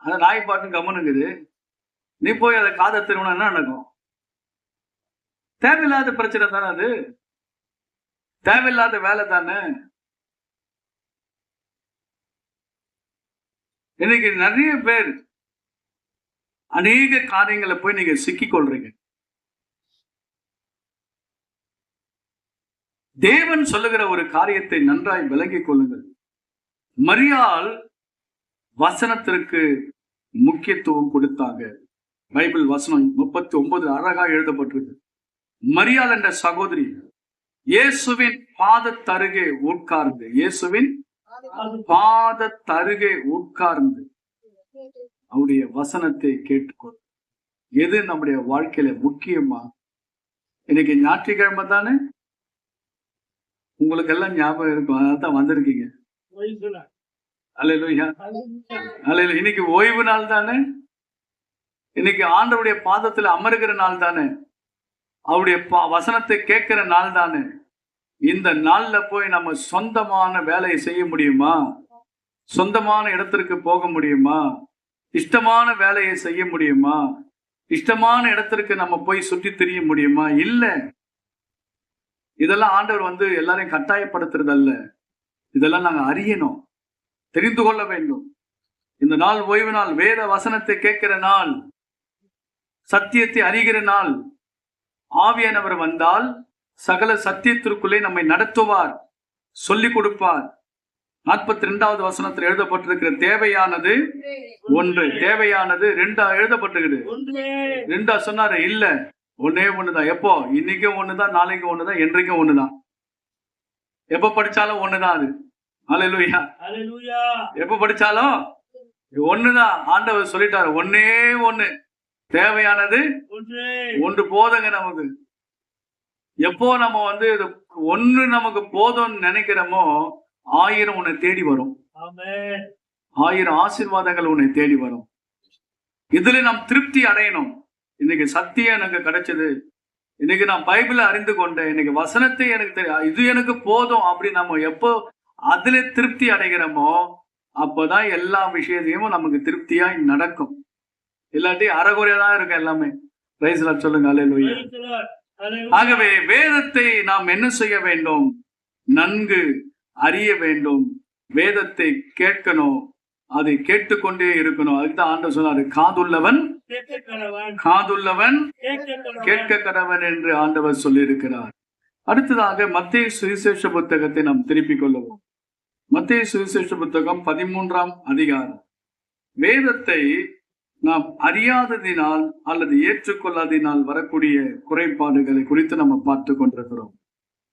அந்த நாய் பாட்டு கம்மனுக்குது, நீ போய் அதை காதை திருவனா என்ன நடக்கும்? தேவையில்லாத பிரச்சனை தானே அது, தேவையில்லாத வேலை தானே. இன்னைக்கு நிறைய பேர் அநேக காரியங்களை போய் நீங்க சிக்கிக் கொள்றீங்க. தேவன் சொல்லுகிற ஒரு காரியத்தை நன்றாய் விளங்கிக் கொள்ளுங்கள். மரியாள் வசனத்திற்கு முக்கியத்துவம் கொடுத்தாங்க. பைபிள் வசனம் 39 அழகா எழுதப்பட்டிருக்கு. மரியாள் என்ற சகோதரி இயேசுவின் பாதத்தருகே உட்கார்ந்து, இயேசுவின் பாதத்தருகே உட்கார்ந்து அவருடைய வசனத்தை கேட்டுக்கொள். எது நம்முடைய வாழ்க்கையில முக்கியமா? இன்னைக்கு ஞாயிற்றுக்கிழமை தானே, உங்களுக்கு எல்லாம் ஞாபகம் இருக்கும், அதனால்தான் வந்திருக்கீங்க. அல்லேலூயா, அல்லேலூயா. இன்னைக்கு ஓய்வு நாள் தானே, இன்னைக்கு ஆண்டவருடைய பாதத்துல அமருகிற நாள் தானே, அவருடைய வசனத்தை கேட்கிற நாள் தானே. இந்த நாள்ல போய் நம்ம சொந்தமான வேலையை செய்ய முடியுமா? சொந்தமான இடத்திற்கு போக முடியுமா? இஷ்டமான வேலையை செய்ய முடியுமா? இஷ்டமான இடத்திற்கு நம்ம போய் சுற்றி திரிய முடியுமா? இல்ல. இதெல்லாம் ஆண்டவர் எல்லாரையும் கட்டாயப்படுத்துறது அல்ல. இதெல்லாம் நாங்க அறியணும், தெரிந்து கொள்ள வேண்டும். இந்த நாள் ஓய்வு நாள், வேத வசனத்தை கேட்கிற நாள், சத்தியத்தை அறிகிற நாள். ஆவியானவர் வந்தால் சகல சத்தியத்திற்குள்ளே நம்மை நடத்துவார், சொல்லிக் கொடுப்பார். 42வது வசனத்தில் எழுதப்பட்டிருக்கிற தேவையானது ஒன்று, தேவையானது 2 எழுதப்பட்டிருக்குது. 2 சொன்னாரு, இல்ல ஒன்னே ஒண்ணுதான். எப்போ? இன்னைக்கும் ஒண்ணுதான், நாளைக்கும் ஒண்ணுதான், என்றைக்கும் ஒண்ணுதான். எப்ப படிச்சாலும் ஒண்ணுதான் அது. அல்லேலூயா, எப்ப படிச்சாலும் ஒண்ணுதான். ஆண்டவர் சொல்லிட்டாரு, ஒன்னே ஒண்ணு, தேவையானது ஒன்று போதுங்க நமக்கு. எப்போ நம்ம ஒண்ணு நமக்கு போதும்னு நினைக்கிறோமோ 1000 உன்னை தேடி வரும். 1000 ஆசீர்வாதங்கள் உன்னை தேடி வரும். இதுல நாம் திருப்தி அடையணும். இன்னைக்கு சத்தியம் எனக்கு கிடைச்சது, இன்னைக்கு நான் பைபிளை அறிந்து கொண்டேன், இன்னைக்கு வசனத்தை எனக்கு தெரியும், இது எனக்கு போதும் அப்படி நம்ம எப்போ அதுல திருப்தி அடைகிறோமோ அப்பதான் எல்லா விஷயத்தையும் நமக்கு திருப்தியா நடக்கும். இல்லாட்டி அறகுறையதான் இருக்கும் எல்லாமே. பிரைஸ் லார்ட் சொல்லுங்க. அல்லேலூயா. ஆகவே வேதத்தை நாம் என்ன செய்ய வேண்டும்? நன்கு அறிய வேண்டும். வேதத்தை கேட்கணும், அதை கேட்டுக்கொண்டே இருக்கணும். அதுதான் ஆண்டவர் சொன்னாரு, காதுள்ளவன் கேட்க கடவன் என்று ஆண்டவர் சொல்லி இருக்கிறார். அடுத்ததாக மத்தேயு சுவிசேஷ புத்தகத்தை நாம் திருப்பிக் கொள்ளுவோம். மத்தேயு சுவிசேஷ புத்தகம் 13ஆம் அதிகாரம். வேதத்தை நாம் அறியாததினால் அல்லது ஏற்றுக்கொள்ளாததினால் வரக்கூடிய குறைபாடுகளை குறித்து நம்ம பார்த்து கொண்டிருக்கிறோம்.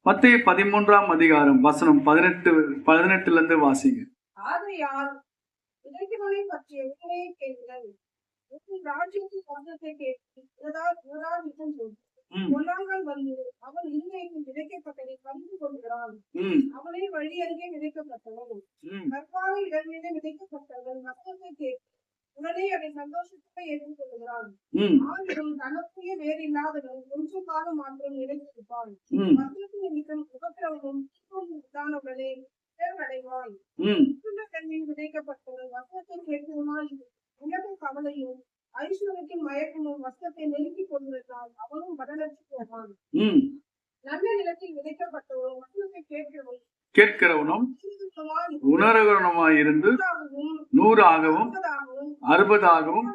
மத்தேயு 13ஆம் அதிகாரம் வசனம் 18 இருந்து வாசிங்க. ஆகையால் இறைவனை பற்றிய உண்மையை கேளுங்கள். ராஜ்யத்தின் சத்தத்தை கேட்டு பொல்லாங்கல் வந்து அவன் இருதயத்தில் விதைக்கப்பட்டதை கண்டு கொள்கிறான். அவனை வழி அருகே விதைக்கப்பட்டவன் கற்பான இடங்களிலே விதைக்கப்பட்டவன். ஆகிலும் தனக்குரிய வேறு இல்லாதவன் கொஞ்ச காலம் மாத்திரம் நிலைத்திருப்பான். வசனத்தின் நிமித்தம் உபத்திரவமும் உதானவர்களே தேர்வடைவான். தன்மையில் விதைக்கப்பட்டவன் வசனத்தை கேட்கிறவனாய் உலக கவலையும் ஐஸ்வர்யத்தின் மயக்கமும் வசனத்தை நெருக்கிக் கொண்டிருந்தால் அவனும் மரணத்து போவான். நல்ல நிலத்தில் விதைக்கப்பட்டவன் வசனத்தை கேட்கிறவனும் உணர்கிறவனுமாய் இருந்து 100 ஆகவும் 60 ஆகவும்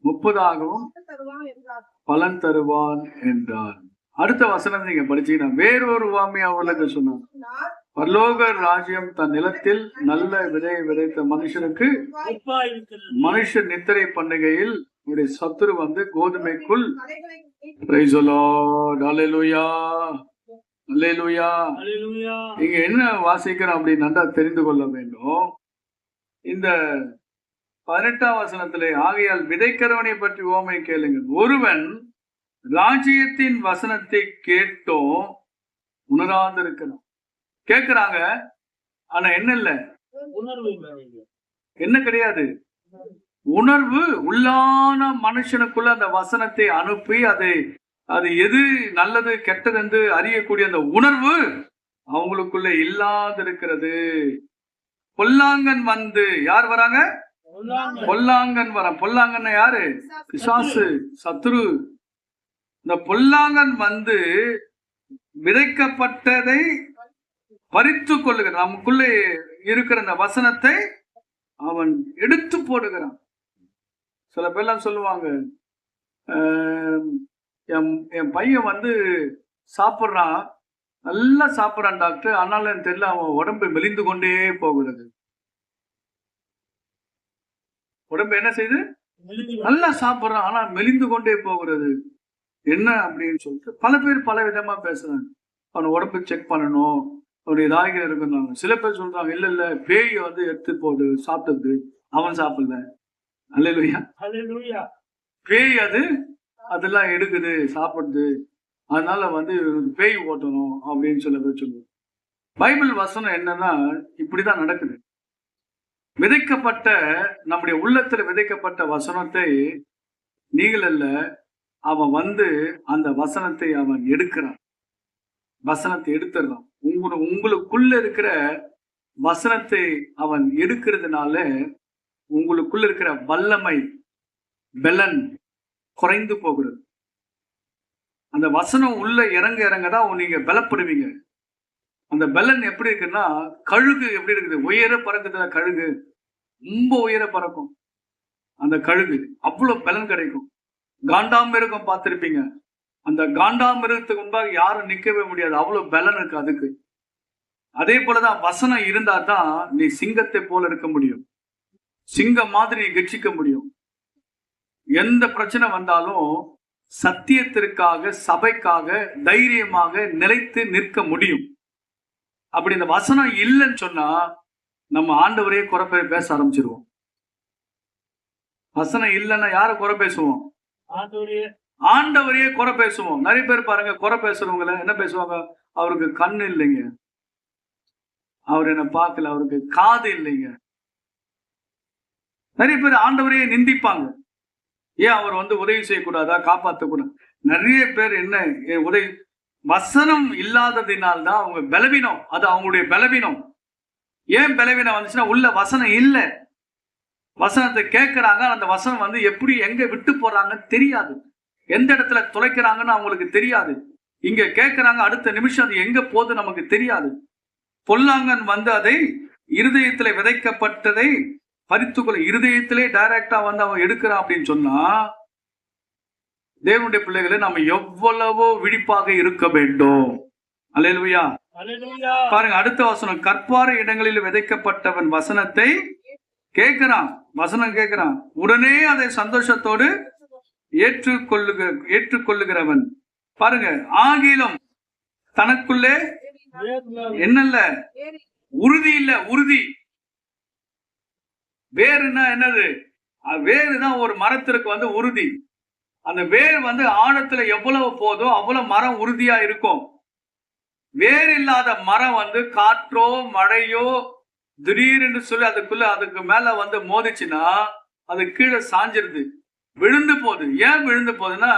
30 ஆகவும் பலன் தருவான் என்றார். அடுத்த வசனம் நீங்க படிச்சீங்கன்னா வேறொரு உவமை அவர்களுக்கு சொன்னார். பரலோக ராஜ்யம் தன் நிலத்தில் நல்ல விதையை விதைத்த மனுஷனுக்கு மனுஷன் நித்திரை பண்ணுகையில் உடைய சத்துரு வந்து கோதுமைக்குள் இங்க என்ன வாசிக்கிறோம் அப்படின்னு நல்லா தெரிந்து கொள்ள வேண்டும். இந்த 18ஆம் வசனத்திலே ஆகையால் விதைக்கிறவனை பற்றி உவமை கேளுங்கள். ஒருவன் ராஜ்யத்தின் வசனத்தை கேட்டோம் உணராதிருக்கிறான். கேட்கிறாங்க, ஆனா என்ன இல்ல, என்ன கிடையாது, உணர்வு உள்ளான மனுஷனுக்குள்ள அந்த வசனத்தை அனுப்பி அது எது நல்லது கெட்டது என்று அறியக்கூடிய அந்த உணர்வு அவங்களுக்குள்ள இல்லாதிருக்கிறது. பொல்லாங்கன் வந்து யார் வராங்க? பொல்லாங்கன் வர. பொல்லாங்கன் யாரு? பிசாசு, சத்துரு. இந்த பொல்லாங்கன் வந்து விதைக்கப்பட்டதை பறித்து கொள்ளுகிறான். நமக்குள்ளே இருக்கிற அந்த வசனத்தை அவன் எடுத்து போடுகிறான். சில பேர்லாம் சொல்லுவாங்க, என் பையன் வந்து சாப்பிட்றான், நல்லா சாப்பிட்றான் டாக்டர், ஆனாலும் எனக்கு தெரியல அவன் உடம்பு மெலிந்து கொண்டே போகிறது. உடம்பு என்ன செய்யுது? நல்லா சாப்பிட்றான், ஆனா மெலிந்து கொண்டே போகிறது. என்ன அப்படின்னு சொல்லிட்டு பல பேர் பல விதமா பேசுறாங்க. அவன் உடம்பு செக் பண்ணணும், அவனுடைய தாய்கள் இருக்குன்னாங்க. சில பேர் சொல்றாங்க, இல்ல பேய் வந்து எடுத்து போடு சாப்பிட்டது, அவன் சாப்பிடல. அல்லேலூயா. பேய் அதெல்லாம் எடுக்குது சாப்பிடுது, அதனால வந்து பேய் ஓட்டணும் அப்படின்னு சில பேர் சொல்லுவோம். பைபிள் வசனம் என்னன்னா இப்படிதான் நடக்குது. விதைக்கப்பட்ட நம்முடைய உள்ளத்துல விதைக்கப்பட்ட வசனத்தை நீங்கள் அல்ல, அவன் வந்து அந்த வசனத்தை அவன் எடுக்கிறான். வசனத்தை எடுத்துடுறான். உங்களுக்குள்ள இருக்கிற வசனத்தை அவன் எடுக்கிறதுனால உங்களுக்குள்ள இருக்கிற வல்லமை பெலன் குறைந்து போகிறது. அந்த வசனம் உள்ள இறங்கதான் நீங்க பலப்படுவீங்க. அந்த பெலன் எப்படி இருக்குன்னா, கழுகு எப்படி இருக்குது, உயர பறக்குதுல கழுகு, ரொம்ப உயர பறக்கும். அந்த கழுகு அவ்வளவு பலன் கிடைக்கும். காண்டாமிருகம் பார்த்திருப்பீங்க, அந்த காண்டாமிருகத்துக்கு முன்பாக யாரும் நிக்கவே முடியாது, அவ்வளவு பலன் இருக்கு அதுக்கு. அதே போலதான் வசனம் இருந்தா தான் நீ சிங்கத்தை போல இருக்க முடியும். சிங்கம் மாதிரி நீ கட்சிக்க முடியும். எந்த பிரச்சனை வந்தாலும் சத்தியத்திற்காக சபைக்காக தைரியமாக நிலைத்து நிற்க முடியும். அப்படி இந்த வசனம் இல்லைன்னு சொன்னா நம்ம ஆண்டவரையே குறை பேச ஆரம்பிச்சிருவோம். வசனம் இல்லைன்னா யார குறை பேசுவோம்? ஆண்டவரையே குறை பேசுவோம். நிறைய பேர் பாருங்க, குறை பேசுறவங்கள என்ன பேசுவாங்க? அவருக்கு கண்ணு இல்லைங்க, அவர் என்ன பார்க்கல, அவருக்கு காது இல்லைங்க. நிறைய பேர் ஆண்டவரையே நிந்திப்பாங்க. ஏன் அவர் வந்து உதவி செய்யக்கூடாதா, காப்பாற்றக்கூடாது? நிறைய பேர் என்ன உதவி, வசனம் இல்லாததினால்தான் அவங்க பலவீனம். அது அவங்களுடைய பலவீனம். ஏன் பலவீனம் வந்துச்சுன்னா உள்ள வசனம் இல்லை. வசனத்தை கேட்கிறாங்க, அந்த வசனம் வந்து எப்படி எங்க விட்டு போறாங்கன்னு தெரியாது, எந்த இடத்துல துளைக்கிறாங்கன்னு அவங்களுக்கு தெரியாது. இங்க கேட்கிறாங்க, அடுத்த நிமிஷம் அது எங்க போகுது நமக்கு தெரியாது. பொல்லாங்கன் வந்து அதை இருதயத்துல விதைக்கப்பட்டதை பறித்துக்கொள்ள, இருதயத்திலே டைரக்டா வந்து அவன் எடுக்கிறான் அப்படின்னு சொன்னா, தேவனுடைய பிள்ளைகளை நம்ம எவ்வளவோ விழிப்பாக இருக்க வேண்டும். அல்லேலூயா. பாருங்க அடுத்த வசனம், கற்பாறை இடங்களில் விதைக்கப்பட்டவன் வசனத்தை கேட்கிறான். வசனம் கேட்கிறான், உடனே அதை சந்தோஷத்தோடு ஏற்றுக்கொள்ளுகிறவன். பாருங்க, ஆகிலும் தனக்குள்ளே என்னல்ல, உறுதி இல்ல. உறுதி வேறுனா என்னது? வேறுதான் ஒரு மரத்திற்கு வந்து உறுதி. அந்த வேர் வந்து ஆழத்துல எவ்வளவு போதோ அவ்வளவு மரம் உறுதியா இருக்கும். வேர் இல்லாத மரம் வந்து காற்றோ மழையோ திடீர்னு சொல்லி அதுக்கு மேல வந்து மோதிச்சுன்னா அது கீழே சாஞ்சிருது. விழுந்து போகுது. ஏன் விழுந்து போகுதுன்னா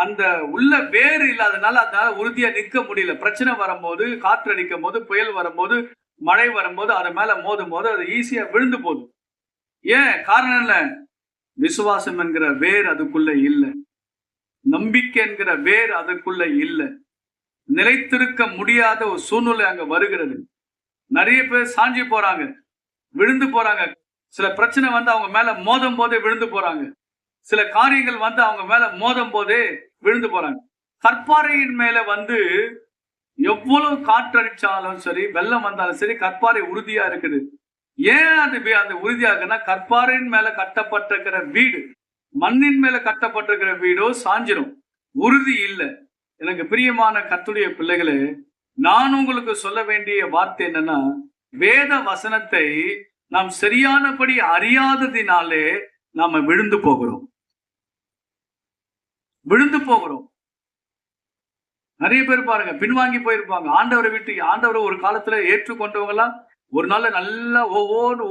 அந்த உள்ள வேறு இல்லாதனால அதனால உறுதியா நிற்க முடியல. பிரச்சனை வரும்போது, காற்றடிக்கும் போது, புயல் வரும்போது, மழை வரும்போது அது மேல மோதும் போது அது ஈஸியா விழுந்து போகுது. ஏன் காரணம் என்ன? விசுவாசம் என்கிற வேர் அதுக்குள்ள இல்லை. நம்பிக்கை என்கிற வேர் அதுக்குள்ள இல்லை. நிலைத்திருக்க முடியாத ஒரு சூழ்நிலை அங்க வருகிறது. நிறைய பேர் சாஞ்சி போறாங்க, விழுந்து போறாங்க. சில பிரச்சனை வந்து அவங்க மேல மோதும் போதே விழுந்து போறாங்க. சில காரியங்கள் வந்து அவங்க மேல மோதும் போதே விழுந்து போறாங்க. கற்பாறையின் மேல வந்து எவ்வளவு காற்றடிச்சாலும் சரி, வெள்ளம் வந்தாலும் சரி, கற்பாறை உறுதியா இருக்குது. ஏன் அந்த உறுதியா இருக்குன்னா, கற்பாறையின் மேல கட்டப்பட்டிருக்கிற வீடு மண்ணின் மேல கட்டப்பட்டிருக்கிற வீடோ சாஞ்சிரும், உறுதி இல்லை. எனக்கு பிரியமான கர்த்தருடைய பிள்ளைகளே, நான் உங்களுக்கு சொல்ல வேண்டிய வார்த்தை என்னன்னா, வேத வசனத்தை நாம் சரியானபடி அறியாததினாலே நாம விழுந்து போகிறோம். நிறைய பேர் பாருங்க, பின்வாங்கி போயிருப்பாங்க. ஆண்டவரை விட்டு ஆண்டவரை ஒரு காலத்துல ஏற்றுக்கொண்டவங்க எல்லாம் ஒரு நாள்ல நல்லா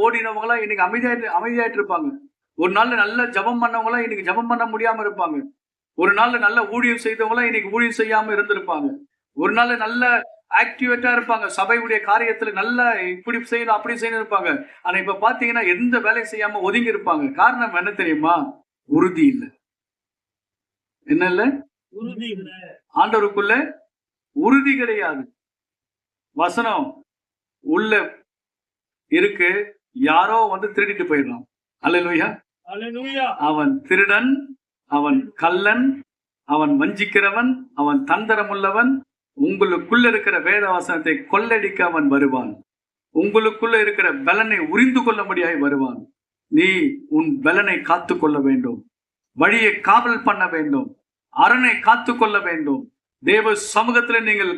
ஓடினவங்க எல்லாம் இன்னைக்கு அமைதியாயிட்டு இருப்பாங்க. ஒரு நாள்ல நல்ல ஜபம் பண்ணவங்க எல்லாம் இன்னைக்கு ஜபம் பண்ண முடியாம இருப்பாங்க. ஒரு நாள்ல நல்ல ஊழியம் செய்தவங்க எல்லாம் இன்னைக்கு ஊழியம் செய்யாம இருந்திருப்பாங்க. ஒரு நாள்ல நல்ல ஆக்டிவேட்டா இருப்பாங்க, சபையுடைய காரியத்துல நல்லா இப்படி செய்யணும் அப்படி செய்யணும் இருப்பாங்க. ஆனா இப்ப பாத்தீங்கன்னா எந்த வேலையும் செய்யாம ஒதுங்கி இருப்பாங்க. காரணம் என்ன தெரியுமா? உறுதி இல்லை. என்ன இல்ல? உறுதி இல்லை. ஆண்டவருக்குள்ள உறுதி கிடையாது. வசனம் உள்ள இருக்கு, யாரோ வந்து திருடிட்டு போயிடலாம். அல்லேலூயா. அவன் திருடன், அவன் கள்ளன், அவன் வஞ்சிக்கிறவன், அவன் தந்திரம் உள்ளவன். உங்களுக்குள்ள இருக்கிற வேத வசனத்தை கொள்ளடிக்க அவன் வருவான். உங்களுக்குள்ள இருக்கிற பலனை உரிந்து கொள்ளும்படியாய் வருவான். நீ உன் பலனை காத்து கொள்ள வேண்டும். வழியை காவல் பண்ண வேண்டும். அரணை காத்து கொள்ள வேண்டும். தேவ சமூகத்தில் நீங்கள்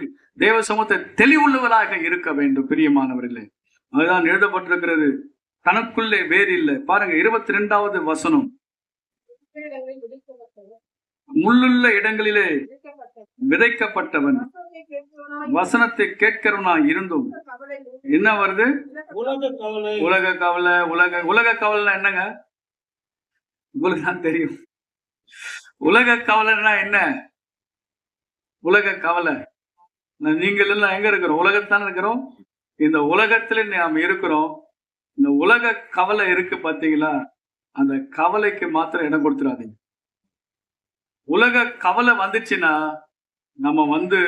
தேவ சமூகத்தை தெளிவுள்ளவராக இருக்க வேண்டும். பிரியமானவர்களே, அதுதான் எழுதப்பட்டிருக்கிறது. தனக்குள்ளே வேறு இல்லை. பாருங்க 22வது வசனம். முள்ளுள்ள இடங்களிலே விதைக்கப்பட்டவன், வசனத்தை கேட்கிறவனா இருந்தும் என்ன வருது? உலக கவலை. உலக கவலை என்னங்க? உங்களுக்கு தான் தெரியும். உலக கவலைன்னா என்ன? உலக கவலை நீங்கள் எல்லாம் எங்க இருக்கிறோம்? உலகத்தான் இருக்கிறோம். இந்த உலகத்துல நாம் இருக்கிறோம். இந்த உலக கவலை இருக்கு பாத்தீங்களா? அந்த கவலைக்கு மாத்திரம் இடம் கொடுத்துடாதீங்க. உலக கவலை வந்துச்சுன்னா நம்ம வந்து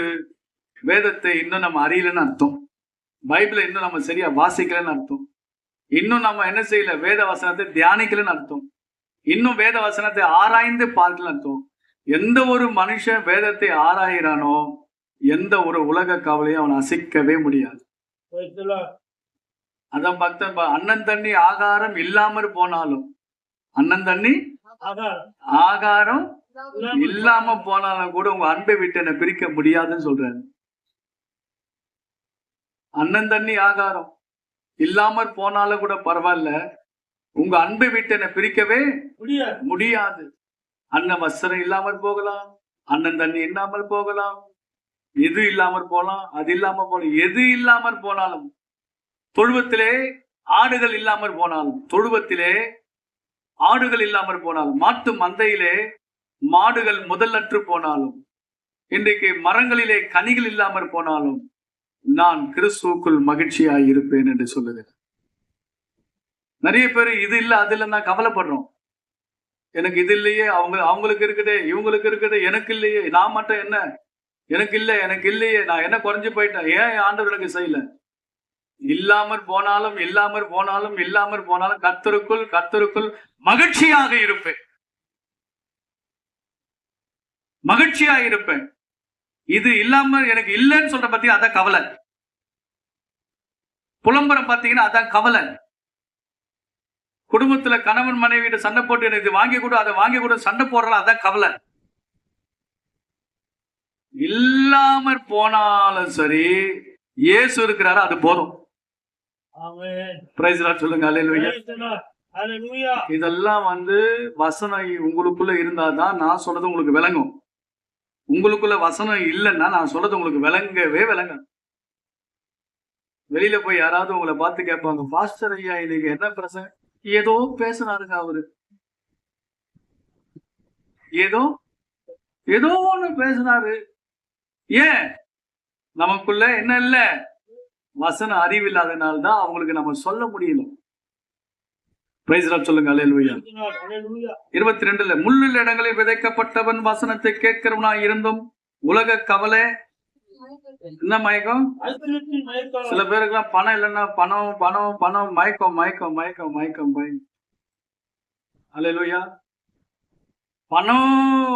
வேதத்தை இன்னும் நம்ம அறியலன்னு அர்த்தம். பைபிளை இன்னும் நம்ம சரியா வாசிக்கலன்னு அர்த்தம். இன்னும் நம்ம என்ன செய்யல? வேத வசனத்தை தியானிக்கலன்னு அர்த்தம். இன்னும் வேத வசனத்தை ஆராய்ந்து பார்க்கலன்னு அர்த்தம். எந்த ஒரு மனுஷன் வேதத்தை ஆராயிறானோ எந்த ஒரு உலக கவலையும் அவன் அசைக்கவே முடியாது. அதான் பக்தன், அண்ணன் தண்ணி ஆகாரம் இல்லாமற் போனாலும், அண்ணன் தண்ணி ஆகாரம் இல்லாம போனாலும் கூட உங்க அன்பை விட்டு என்ன பிரிக்க முடியாதுன்னு சொல்றாரு. அண்ணன் தண்ணி ஆகாரம் இல்லாமற் போனாலும் கூட பரவாயில்ல, உங்க அன்பை விட்டு என்ன பிரிக்கவே முடியாது. அண்ணன் வஸ்திரம் இல்லாமல் போகலாம், அண்ணன் தண்ணி இல்லாமல் போகலாம், எது இல்லாமற் போகலாம், அது இல்லாம போகலாம். எது இல்லாமற் போனாலும், தொழுவத்திலே ஆடுகள் இல்லாமற் போனாலும், தொழுவத்திலே ஆடுகள் இல்லாமற் போனாலும், மாட்டு மந்தையிலே மாடுகள் முதலற்று போனாலும், இன்றைக்கு மரங்களிலே கனிகள் இல்லாமற் போனாலும், நான் கிறிஸ்துவுக்குள் மகிழ்ச்சியாய் இருப்பேன் என்று சொல்லுகிறேன். நிறைய பேர் இது இல்லை அது இல்லைன்னா கவலைப்படுறோம். எனக்கு இது இல்லையே, அவங்களுக்கு இருக்குதே, இவங்களுக்கு இருக்குதே, எனக்கு இல்லையே, நான் மட்டும் என்ன, எனக்கு இல்லை, எனக்கு இல்லையே, நான் என்ன குறைஞ்சு போயிட்டேன், ஏன் ஆண்டவர் எனக்கு செய்யல? இல்லாமற் போனாலும் இல்லாமற் போனாலும் இல்லாமற் போனாலும் கர்த்தருக்குள் மகிழ்ச்சியாக இருப்பேன். மகிழ்ச்சியாக இருப்பேன். இது இல்லாம எனக்கு இல்லைன்னு சொல்ற பத்தி அதான் கவலை. புலம்பரம் பார்த்தீங்கன்னா அதான் கவலை. குடும்பத்துல கணவன் மனைவியிட்ட சண்டை போட்டு எனக்கு இது வாங்கி கொடு அதை வாங்கி கொடு சண்டை போடுறல, அதான் கவலை. இல்லாமற் போனாலும் சரி, இயேசு இருக்கிறாரு, அது போதும். பிரைஸ் லார்ட் சொல்லுங்க. அல்லேலூயா. இதெல்லாம் வந்து வசனம் உங்களுக்குள்ள இருந்தாதான் நான் சொல்றது உங்களுக்கு விளங்கும். உங்களுக்குள்ள வசனம் இல்லைன்னா நான் சொல்றது உங்களுக்கு விளங்கவே விளங்கும். வெளியில போய் யாராவது உங்களை பார்த்து கேட்பாங்க, பாஸ்டர் ஐயா இன்னைக்கு என்ன பிரசங்கம், ஏதோ பேசினாருங்க அவரு, ஏதோ ஏதோ ஒண்ணு பேசினாரு. ஏன்? நமக்குள்ள என்ன இல்ல? வசன அறிவு இல்லாதனால்தான் அவங்களுக்கு நம்ம சொல்ல முடியல. பிரைஸ் லார்ட் சொல்லுங்க. அல்லேலூயா. 22 முள்ளுள்ள இடங்களில் விதைக்கப்பட்டவன் வசனத்தை கேட்கிறவனாய் இருந்தும் உலக கவலை என்ன மயக்கம். சில பேருக்கு எல்லாம் பணம் இல்லைன்னா பணம் பணம் பணம் மயக்கம் மயக்கம் மயக்கம் மயக்கம் பயம். அல்லேலூயா. பணம்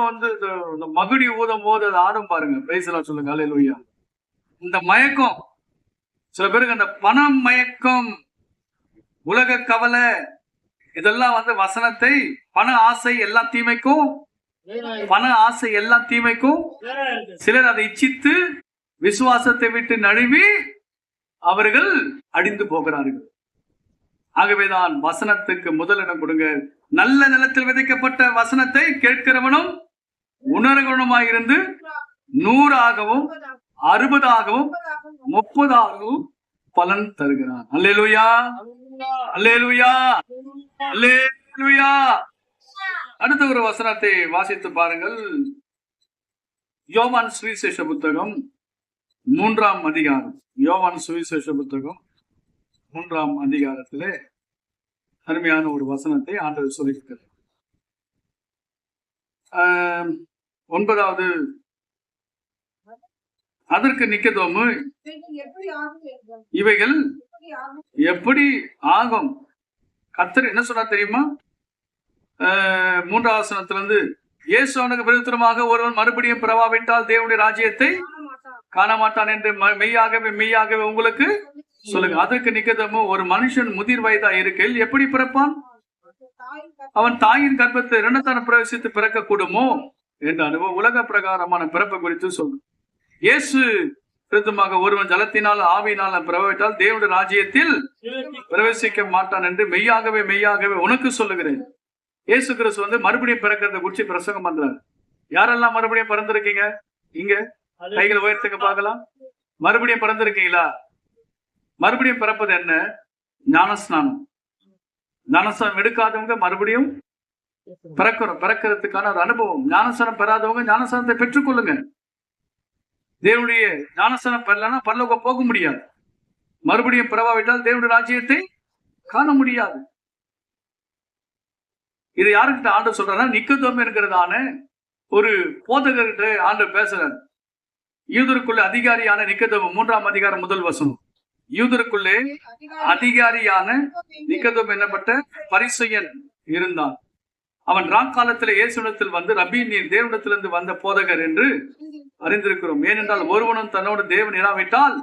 வந்து இந்த மகுடி ஊதும் போது அது ஆடும் பாருங்க. பிரைஸ் லார்ட் சொல்லுங்க. அல்லேலூயா. இந்த மயக்கம் சில பேருக்கு அந்த பணம் மயக்கம், உலக கவலை, இதெல்லாம் வந்து வசனத்தை பண ஆசை எல்லா தீமைக்கும், பண ஆசை எல்லா தீமைக்கும். சிலர் அதை இச்சித்து விசுவாசத்தை விட்டு நழுவி அவர்கள் அடிந்து போகிறார்கள். ஆகவேதான் வசனத்துக்கு முதலிடம் கொடுங்க. நல்ல நிலத்தில் விதைக்கப்பட்ட வசனத்தை கேட்கிறவனும் உணர்கவனமாயிருந்து 100ஆகவும் 60ஆகவும் 30ஆகவும் பலன் தருகிறான். அல்லேலூயா, அல்லேலூயா, அல்லேலூயா. அடுத்த ஒரு வசனத்தை வாசித்து பாருங்கள். யோவான் சுவிசேஷ புத்தகம் 3ஆம் அதிகாரம். யோவான் சுவிசேஷ புத்தகம் 3ஆம் அதிகாரத்திலே அருமையான ஒரு வசனத்தை ஆண்டவர் சொல்லியிருக்கிறார். 9வது அதற்கு நிக்கதோமு இவைகள் எப்படி ஆகும்? கர்த்தர் என்ன சொன்னா தெரியுமா? 3ஆம் வசனத்திலிருந்து இயேசு அவனுக்கு பிரதித்திரமாக ஒருவன் மறுபடியும் பிறவாவிட்டால் தேவனுடைய ராஜ்யத்தை காண மாட்டான் என்று மெய்யாகவே மெய்யாகவே உங்களுக்கு சொல்லுங்க. அதற்கு நிக்கதோமு ஒரு மனுஷன் முதிர் வயதா இருக்கையில் எப்படி பிறப்பான்? அவன் தாயின் கர்ப்பத்தை 2 பிரவேசித்து பிறக்க கூடுமோ என்ற அனுபவம் உலக பிரகாரமான பிறப்பு குறித்து சொல்லு. இயேசு பிரதித்திரமாக ஒருவன் ஜலத்தினால் ஆவியினால் பிறவாவிட்டால் தேவனுடைய ராஜ்யத்தில் பிரவேசிக்க மாட்டான் என்று மெய்யாகவே மெய்யாகவே உனக்கு சொல்லுகிறேன். இயேசு கிறிஸ்து வந்து மறுபடியும் பிறக்கிறத குறிச்சு பிரசங்கம் பண்றாரு. யாரெல்லாம் மறுபடியும் பிறந்திருக்கீங்க? இங்க கைகளை உயர்த்துக்க பார்க்கலாம். மறுபடியும் பிறந்திருக்கீங்களா? மறுபடியும் பிறப்பது என்ன? ஞானஸ்நானம். ஞானஸ்நானம் எடுக்காதவங்க மறுபடியும் பிறக்கிறதுக்கான ஒரு அனுபவம். ஞானஸ்நானம் பெறாதவங்க ஞானஸ்நானத்தை பெற்றுக்கொள்ளுங்க. தேவனுடைய ஞானஸ்நானம் பெறலன்னா பரலோகம் போக முடியாது. மறுபடியும் பிறவாவிட்டால் தேவனுடைய ராஜ்யத்தை காண முடியாது. இது யாருக்கிட்ட ஆண்டு சொல்றாருன்னா நிக்கதோமு என்கிறதான ஒரு போதகர்கிட்ட ஆண்டு பேசுறாரு. யூதருக்குள்ள அதிகாரியான நிக்கதோமு 3ஆம் அதிகாரம் 1 வசனம். யூதருக்குள்ளே அதிகாரியான நிக்கதோமு என்னப்பட்ட பரிசேயன் இருந்தான். அவன் ராக்காலத்தில் இயேசுவிடத்தில் வந்து ரபி நீர் தேவனிடத்திலிருந்து வந்த போதகர் என்று அறிந்திருக்கிறோம். ஏனென்றால் ஒருவனும் தன்னோடு தேவன் இராவிட்டால்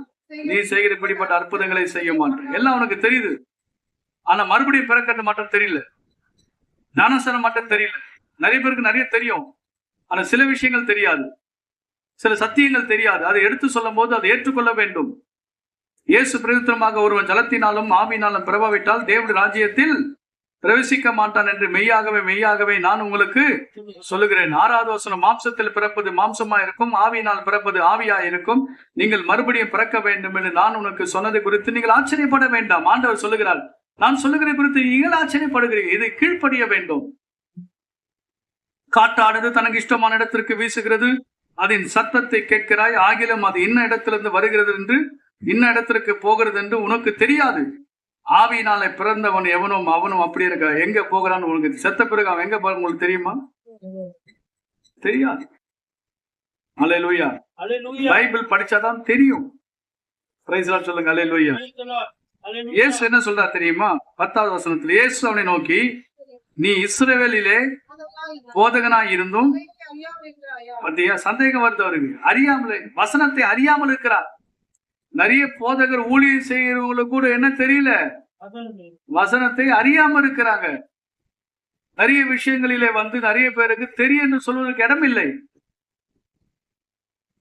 நீ செய்கிற இப்படிப்பட்ட அற்புதங்களை செய்ய மாட்டேன். எல்லாம் உனக்கு தெரியுது. ஆனா மறுபடியும் பிறக்கிறது மட்டும் தெரியல. ஞானஸ்நானம் மட்டும் தெரியல. நிறைய பேருக்கு நிறைய தெரியும். ஆனா சில விஷயங்கள் தெரியாது, சில சத்தியங்கள் தெரியாது. அதை எடுத்து சொல்லும் போது அதை ஏற்றுக்கொள்ள வேண்டும். இயேசு பிரதித்திரமாக ஒருவன் ஜலத்தினாலும் ஆவியினாலும் பிறவாவிட்டால் தேவனுடைய ராஜ்யத்தில் பிரவேசிக்க மாட்டான் என்று மெய்யாகவே மெய்யாகவே நான் உங்களுக்கு சொல்லுகிறேன். 6வது வசனம் மாம்சத்தில் பிறப்பது மாம்சமா இருக்கும், ஆவியினால் பிறப்பது ஆவியா இருக்கும். நீங்கள் மறுபடியும் பிறக்க வேண்டும் என்று நான் உனக்கு சொன்னது குறித்து நீங்கள் ஆச்சரியப்பட வேண்டாம். ஆண்டவர் சொல்லுகிறார், நான் சொல்லுகிற குறித்து நீங்கள் ஆச்சரியப்படுகிறீர்கள். இதை கீழ்ப்படிய வேண்டும். காட்டானது தனக்கு இஷ்டமான இடத்திற்கு வீசுகிறது, அதன் சத்தத்தை கேட்கிறாய், ஆகிலும் அது இன்ன இடத்திலிருந்து வருகிறது என்று இன்ன இடத்திற்கு போகிறது என்று உனக்கு தெரியாது. ஆவியினாலே பிறந்தவன் எவனும் அவனும் அப்படி இருக்க எங்க போகிறான்னு உனக்கு செத்த பிறகு அவன் எங்க போற உங்களுக்கு தெரியுமா? தெரியாது. அல்லேலூயா. பைபிள் படிச்சாதான் தெரியும். பிரைஸ் லார்ட் சொல்லுங்க. அல்லேலூயா. இயேசு என்ன சொல்றா தெரியுமா? 10வது வசனத்தில் இயேசு அவனை நோக்கி, நீ இஸ்ரவேலிலே போதகனாய் இருந்தும் பத்தியா சந்தேகம் வருது அவருக்கு. அறியாமலே வசனத்தை அறியாமல் இருக்கிறார். நிறைய போதகர் ஊழியம் செய்கிறவங்களுக்கு கூட என்ன தெரியல, வசனத்தை அறியாம இருக்கிறாங்க. நிறைய விஷயங்களிலே வந்து நிறைய பேருக்கு தெரியும் சொல்வதற்கு இடம் இல்லை.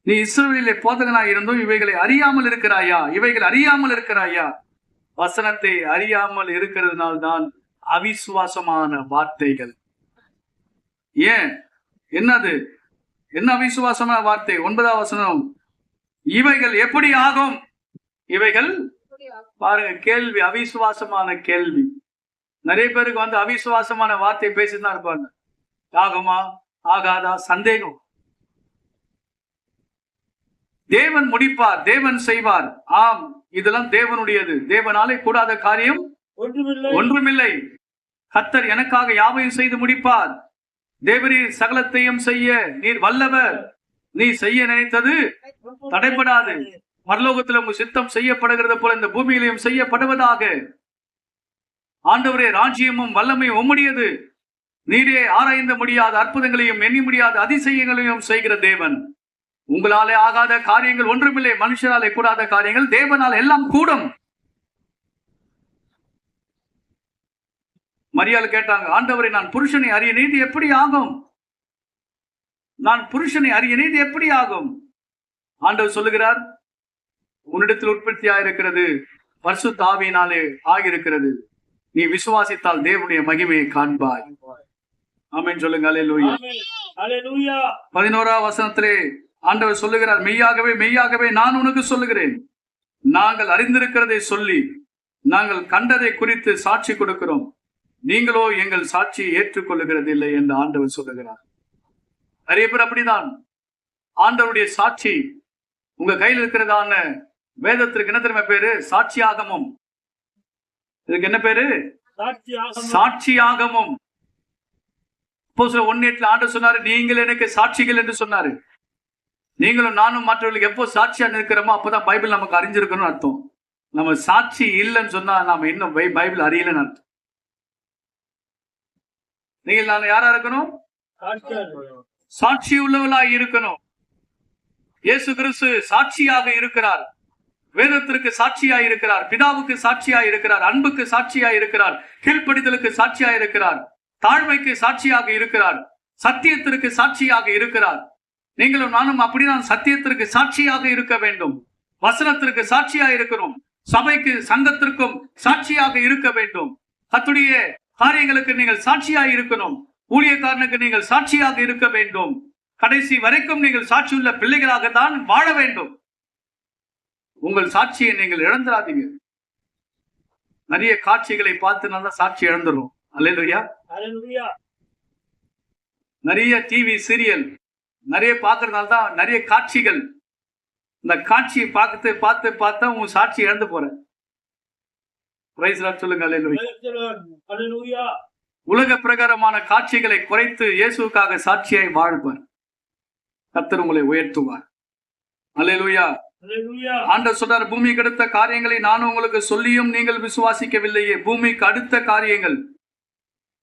நீ இஸ்ரவேலிலே போதகனாய் இருந்தும் இவைகளை அறியாமல் இருக்கிறாயா? இவைகள் அறியாமல் இருக்கிறாயா? வசனத்தை அறியாமல் இருக்கிறதுனால்தான் அவிசுவாசமான வார்த்தைகள். ஏன்? என்னது? என்ன அவிசுவாசமான வார்த்தை? 9வது வசனம், இவைகள் எப்படி ஆகும்? இவைகள் பாருங்க, கேள்வி, அவிசுவாசமான கேள்வி. நிறைய பேருக்கு வந்து அவிசுவாசமான வார்த்தை பேசிதான் இருப்பாங்க. ஆகுமா ஆகாதா? சந்தேகம். தேவன் முடிப்பார், தேவன் செய்வார். ஆம், இதெல்லாம் தேவனுடையது. தேவனாலே கூடாத காரியம் ஒன்றுமில்லை. கர்த்தர் எனக்காக யாவையும் செய்து முடிப்பார். தேவரீர் சகலத்தையும் செய்ய நீர் வல்லவர். நீ செய்ய நினைத்தது தடைபடாது. பரலோகத்தில் உங்க சித்தம் செய்யப்படுகிறது போல இந்த பூமியிலையும் செய்யப்படுவதாக. ஆண்டவரே, ராஜ்யமும் வல்லமையும் உம்முடையது. நீரே ஆராய்ந்த முடியாத அற்புதங்களையும் எண்ணி முடியாத அதிசயங்களையும் செய்கிற தேவன். உங்களாலே ஆகாத காரியங்கள் ஒன்றுமில்லை. மனுஷராலே கூடாத காரியங்கள் தேவனால் எல்லாம் கூடும். மரியாள் கேட்டாங்க, ஆண்டவரை, நான் புருஷனை அறிய நீதி எப்படி ஆகும்? நான் புருஷனை அறிய நீதி எப்படி ஆகும்? ஆண்டவர் சொல்லுகிறார், உன்னிடத்தில் உற்பத்தி ஆயிருக்கிறது பரிசுத்த ஆவியினாலே ஆகியிருக்கிறது. நீ விசுவாசித்தால் தேவனுடைய மகிமையை காண்பாய். ஆமென் சொல்லுங்க. அல்லேலூயா. 11ஆம் வசனத்திலே ஆண்டவர் சொல்லுகிறார், மெய்யாகவே மெய்யாகவே நான் உனக்கு சொல்லுகிறேன், நாங்கள் அறிந்திருக்கிறதை சொல்லி நாங்கள் கண்டதை குறித்து சாட்சி கொடுக்கிறோம், நீங்களோ எங்கள் சாட்சியை ஏற்றுக்கொள்ளுகிறது இல்லை என்று ஆண்டவர் சொல்லுகிறார். நிறைய பேர் அப்படிதான். ஆண்டவருடைய சாட்சி உங்க கையில் இருக்கிறதான வேதத்திற்கு என்ன தெரியுமா பேரு? சாட்சியாகமம். இதுக்கு என்ன பேரு? சாட்சியாகமம். அப்போஸ்தலர் 1:8 ஆண்டவர் சொன்னாரு, நீங்கள் எனக்கு சாட்சிகள் என்று சொன்னாரு. நீங்களும் நானும் மற்றவர்களுக்கு எப்போ சாட்சியா நிற்கிறோமோ அப்பதான் பைபிள் நமக்கு அறிஞ்சிருக்கணும்னு அர்த்தம். நம்ம சாட்சி இல்லைன்னு சொன்னா நாம இன்னும் பைபிள் அறியலன்னு அர்த்தம். நீங்கள் நான் யாரா இருக்கணும்? சாட்சி உள்ளவர்களாய் இருக்கணும். இயேசு கிறிஸ்து சாட்சியாக இருக்கிறார். வேதத்திற்கு சாட்சியாய் இருக்கிறார். பிதாவுக்கு சாட்சியாய் இருக்கிறார். அன்புக்கு சாட்சியாய் இருக்கிறார். கீழ்ப்படிதலுக்கு சாட்சியாய் இருக்கிறார். தாழ்மைக்கு சாட்சியாக இருக்கிறார். சத்தியத்திற்கு சாட்சியாக இருக்கிறார். நீங்களும் நானும் அப்படிதான் சத்தியத்திற்கு சாட்சியாக இருக்க வேண்டும். வசனத்திற்கு சாட்சியாக இருக்கணும். சபைக்கு, சங்கத்திற்கும் சாட்சியாக இருக்க வேண்டும். கர்த்தருடைய காரியங்களுக்கு நீங்கள் சாட்சியாக இருக்கணும். ஊழியக்காரனுக்கு நீங்கள் சாட்சியாக இருக்க வேண்டும். கடைசி வரைக்கும் நீங்கள் சாட்சியுள்ள பிள்ளைகளாக தான் வாழ வேண்டும். உங்கள் சாட்சியை நீங்கள் இழந்துடாதீங்க. நிறைய காட்சிகளை பார்த்து நல்லா சாட்சி இழந்துடும். அல்லேலூயா. நிறைய டிவி சீரியல் நிறைய பார்க்கறதுனால தான் நிறைய காட்சிகள். இந்த காட்சியை பார்த்து பார்த்து பார்த்தா உங்க சாட்சி இழந்து போற. சொல்லுங்க. அல்லேலூயா. உலக பிரகாரமான காட்சிகளை குறைத்து இயேசுவுக்காக சாட்சியாய் வாழ்வார். கர்த்தர் உங்களை உயர்த்துவார். அல்லேலூயா. ஆண்டவர் சொல்றார், பூமிக்கு அடுத்த காரியங்களை நான் உங்களுக்கு சொல்லியும் நீங்கள் விசுவாசிக்கவில்லையே. பூமிக்கு அடுத்த காரியங்கள்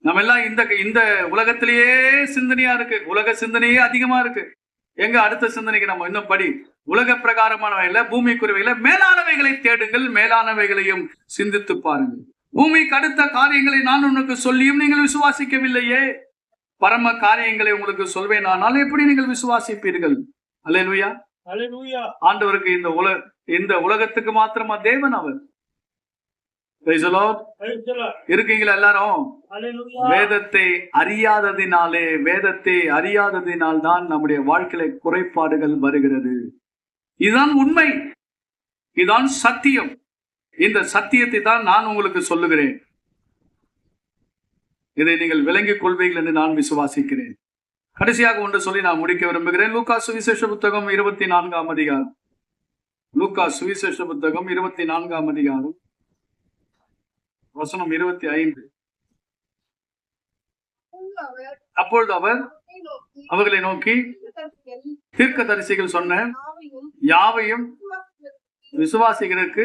நம்ம எல்லாம் இந்த உலகத்திலேயே சிந்தனையா இருக்கு. உலக சிந்தனையே அதிகமா இருக்கு. எங்க அடுத்த சிந்தனைக்கு நம்ம இன்னும் படி. உலக பிரகாரமானவைகள, பூமிக்குரியவைகள, மேலானவைகளை தேடுங்கள், மேலானவைகளையும் சிந்தித்து பாருங்கள். பூமிக்கு அடுத்த காரியங்களை நான் உனக்கு சொல்லியும் நீங்கள் விசுவாசிக்கவில்லையே. பரம காரியங்களை உங்களுக்கு சொல்வேன், ஆனால் எப்படி நீங்கள் விசுவாசிப்பீர்கள்? அல்லேலூயா. ஆண்டவருக்கு இந்த உலகத்துக்கு மாத்திரமா தேவன் அவர். இருக்கீங்களா எல்லாரும்? வேதத்தை அறியாததினால் தான் நம்முடைய வாழ்க்கையில குறைபாடுகள் வருகிறது. இதுதான் உண்மை, இதுதான் சத்தியம். இந்த சத்தியத்தை தான் நான் உங்களுக்கு சொல்லுகிறேன். இதை நீங்கள் விளங்கிக் கொள்வீர்கள் என்று நான் விசுவாசிக்கிறேன். கடைசியாக ஒன்று சொல்லி நான் முடிக்க விரும்புகிறேன். லூக்கா சுவிசேஷ புத்தகம் 24ஆம் அதிகாரம். லூக்கா சுவிசேஷ புத்தகம் 24ஆம் அதிகாரம் வசனம் 25. அப்பொழுது அவர் அவர்களை நோக்கி, தீர்க்கதரிசிகள் சொன்ன யாவையும் விசுவாசிக்கிறதுக்கு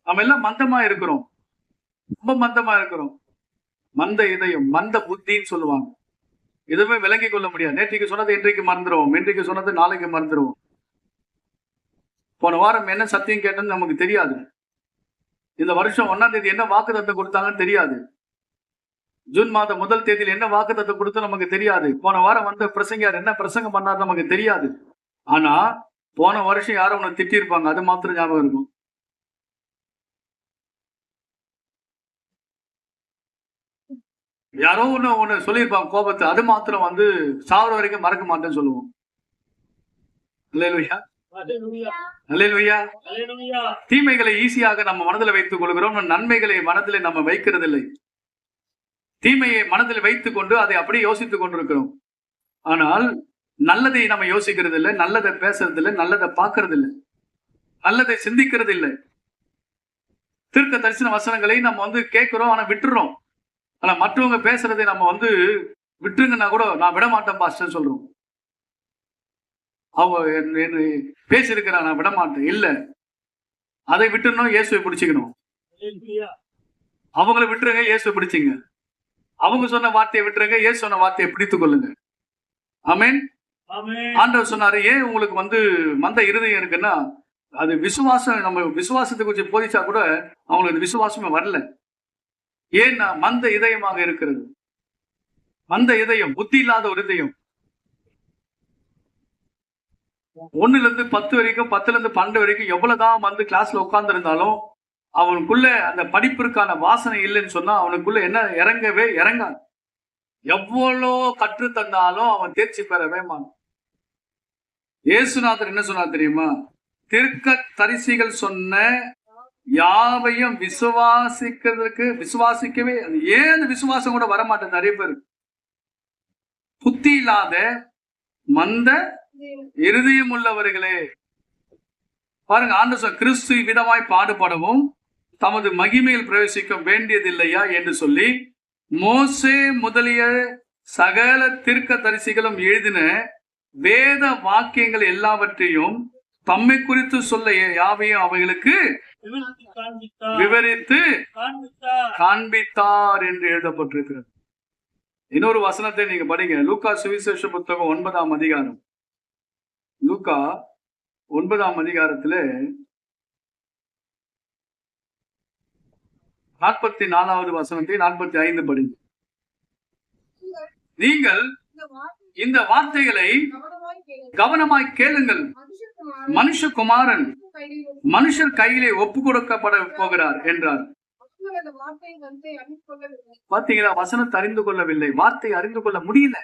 நம்ம எல்லாம் மந்தமா இருக்கிறோம். ரொம்ப மந்தமா இருக்கிறோம். மந்த இதயம், மந்த புத்தின்னு சொல்லுவாங்க. எதுவுமே விளங்கி கொள்ள முடியாது. நேற்றைக்கு சொன்னது இன்றைக்கு மறந்துடுவோம், இன்றைக்கு சொன்னது நாளைக்கு மறந்துடுவோம். போன வாரம் என்ன சத்தியம் கேட்டோன்னு நமக்கு தெரியாது. இந்த வருஷம் 1ஆம் தேதி என்ன வாக்குத்தத்தம் கொடுத்தாங்கன்னு தெரியாது. ஜூன் மாதம் 1 தேதியில் என்ன வாக்குத்தத்தம் கொடுத்தோம் நமக்கு தெரியாது. போன வாரம் வந்த பிரசங்கியார் என்ன பிரசங்கம் பண்ணாரு நமக்கு தெரியாது. ஆனா போன வருஷம் யாரும் உன்னை திட்டிருப்பாங்க, அது மாத்திரம் ஞாபகம் இருக்கும். யாரோ ஒண்ணு சொல்லியிருப்பாங்க கோபத்தை, அது மாத்திரம் சாவர வரைக்கும் மறக்க மாட்டேன்னு சொல்லுவோம். அல்லேலூயா. அல்லேலூயா. தீமைகளை ஈஸியாக நம்ம மனதில் வைத்துக் கொள்கிறோம், நன்மைகளை மனதிலே நம்ம வைக்கிறதில்லை. தீமையை மனதில் வைத்துக் கொண்டு அதை அப்படியே யோசித்துக் கொண்டிருக்கிறோம். ஆனால் நல்லதை நம்ம யோசிக்கிறது இல்லை, நல்லதை பேசுறது இல்லை, நல்லதை பார்க்கறது இல்லை, நல்லதை சிந்திக்கிறது இல்லை. தீர்க்க தரிசன வசனங்களை நம்ம கேட்கிறோம், ஆனா விட்டுறோம். ஆனா மற்றவங்க பேசுறதை நம்ம விட்டுருங்கன்னா கூட நான் விட மாட்டேன் பாஸ்டர் சொல்றோம். அவங்க பேசியிருக்கிறா, நான் விட மாட்டேன். இல்ல, அதை விட்டுறணும், இயேசுவை பிடிச்சிக்கணும். அவங்களை விட்டுருங்க, இயேசுவை பிடிச்சிங்க. அவங்க சொன்ன வார்த்தையை விட்டுருங்க, இயேசு சொன்ன வார்த்தையை பிடித்துக் கொள்ளுங்க. ஆமென். ஆண்டவர் சொன்னாரு, ஏன் உங்களுக்கு மந்த இருதயம் இருக்குன்னா, அது விசுவாசம். நம்ம விசுவாசத்தை கொஞ்சம் போதிச்சா கூட அவங்களுக்கு விசுவாசமே வரல. ஏன்னா மந்த இதயமாக இருக்கிறது. மந்த இதயம், புத்தி இல்லாத ஒரு இதயம். 1 to 10 வரைக்கும், 10 to 12 வரைக்கும் எவ்வளவுதான் கிளாஸ்ல உட்கார்ந்து இருந்தாலும் அவனுக்குள்ள அந்த படிப்பிற்கான வாசனை இல்லைன்னு சொன்னா அவனுக்குள்ள என்ன இறங்கவே இறங்காது. எவ்வளோ கற்று தந்தாலும் அவன் தேர்ச்சி பெறவே மாட்டான். இயேசுநாதர் என்ன சொன்னா தெரியுமா? தீர்க்க தரிசிகள் சொன்ன யாவையும் விசுவாசிக்கவே ஏன் விசுவாசம் கூட வரமாட்டேன். நிறைய பேர் புத்தி இல்லாத மந்த இருதயம் உள்ளவர்களே. பாருங்க, ஆண்டவர் கிறிஸ்து விதமாய் பாடுபடவும் தமது மகிமையில் பிரவேசிக்க வேண்டியதில்லையா என்று சொல்லி மோசே முதலிய சகல தீர்க்க தரிசிகளும் எழுதின வேத வாக்கியங்கள் எல்லாவற்றையும் தம்மை குறித்து சொல்ல யாவையும் அவைகளுக்கு விவரித்து காண்பித்தார் என்று எழுதப்பட்டிருக்கிறது. இன்னொரு வசனத்தை நீங்க படிங்க. லூக்கா சுவிசேஷ புத்தகம் 9ஆம் அதிகாரம். லூக்கா 9ஆம் அதிகாரத்துல 44வது வசனத்தை 45 படிங்க. நீங்கள் இந்த வார்த்தைகளை கவனமாய் கேளுங்கள். மனுஷகுமாரன் மனுஷர் கையிலே ஒப்பு கொடுக்கப்பட போகிறார் என்றார். பாத்தீங்களா? வசனத்தை அறிந்து கொள்ளவில்லை, வார்த்தை அறிந்து கொள்ள முடியல.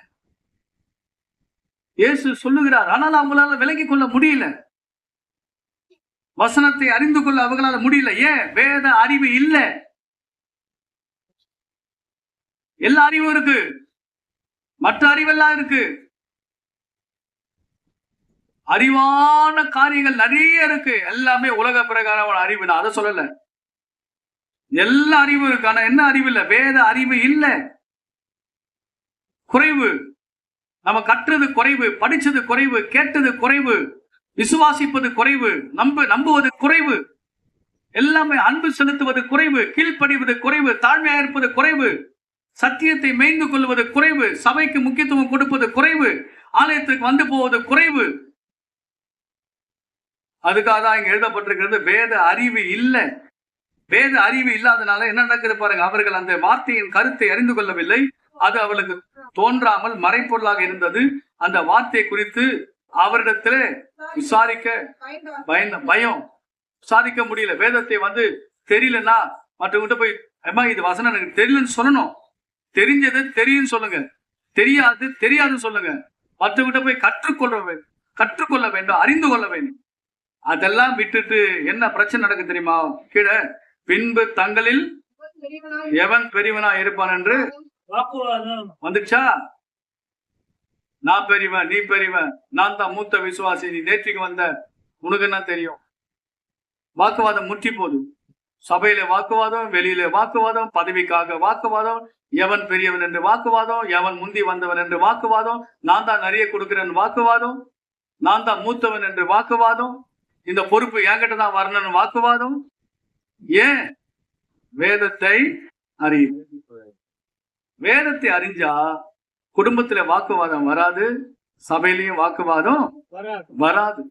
இயேசு சொல்லுகிறார், ஆனால் அவங்களால விலகிக் கொள்ள முடியல. வசனத்தை அறிந்து கொள்ள அவங்களால முடியல. ஏன்? வேத அறிவு இல்ல. எல்லா அறிவும் இருக்கு, மற்ற அறிவெல்லாம் இருக்கு. அறிவான காரியங்கள் நிறைய இருக்கு. எல்லாமே உலக பிரகாரமான அறிவு. நான் அதை சொல்லல. எல்லா அறிவும் இருக்கு, ஆனா என்ன அறிவு இல்ல? வேத அறிவு இல்ல. குறைவு. நம்ம கற்றது குறைவு, படிச்சது குறைவு, கேட்டது குறைவு, விசுவாசிப்பது குறைவு, நம்புவது குறைவு, எல்லாமே அன்பு செலுத்துவது குறைவு, கீழ்ப்படிவது குறைவு, தாழ்மையா இருப்பது குறைவு, சத்தியத்தை மேய்ந்து கொள்வது குறைவு, சபைக்கு முக்கியத்துவம் கொடுப்பது குறைவு, ஆலயத்துக்கு வந்து போவது குறைவு. அதுக்காக தான் இங்க எழுதப்பட்டிருக்கிறது, வேத அறிவு இல்ல. வேத அறிவு இல்லாதனால என்ன நடக்குது பாருங்க. அவர்கள் அந்த வார்த்தையின் கருத்தை அறிந்து கொள்ளவில்லை. அது அவளுக்கு தோன்றாமல் மறைப்பொருளாக இருந்தது. அந்த வார்த்தை குறித்து அவரிடத்துல விசாரிக்க பயம், விசாரிக்க முடியல. வேதத்தை தெரியலன்னா மற்றவங்கிட்ட போய், அம்மா இது வசனம் எனக்கு தெரியலன்னு சொல்லணும். தெரிஞ்சது தெரியும் சொல்லுங்க, தெரியாது தெரியாதுன்னு சொல்லுங்க. மற்றவங்கிட்ட போய் கற்றுக்கொள்ள வேண்டும், அறிந்து கொள்ள வேண்டும். அதெல்லாம் விட்டுட்டு என்ன பிரச்சனை நடக்கு தெரியுமா? கீழே பின்பு தங்களில் எவன் பெரியவனா இருப்பான் என்று வந்துச்சா? நான் பெரியவன், நீ பெரியவன், நான் தான் மூத்த விசுவாசி, நீ நேற்றுக்கு வந்த, உனக்கு என்ன தெரியும்? வாக்குவாதம் முற்றி போது. சபையில வாக்குவாதம், வெளியில வாக்குவாதம், பதவிக்காக வாக்குவாதம், எவன் பெரியவன் என்று வாக்குவாதம், எவன் முந்தி வந்தவன் என்று வாக்குவாதம், நான் தான் நிறைய கொடுக்கிறேன் வாக்குவாதம், நான் தான் மூத்தவன் என்று வாக்குவாதம், இந்த பொறுப்பு என்கிட்ட தான் வரணும்னு வாக்குவாதம். ஏன்? வேதத்தை அறி. வேதத்தை அறிஞ்சா குடும்பத்துல வாக்குவாதம் வராது, சபையிலையும் வாக்குவாதம் வராது.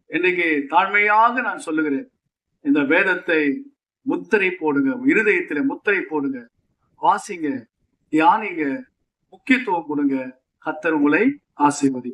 இன்னைக்கு தாழ்மையாக நான் சொல்லுகிறேன், இந்த வேதத்தை முத்திரை போடுங்க, இருதயத்தில முத்திரை போடுங்க, வாசிங்க, தியானிங்க, முக்கியத்துவம் கொடுங்க. கர்த்தர் உங்களை ஆசீர்வதி.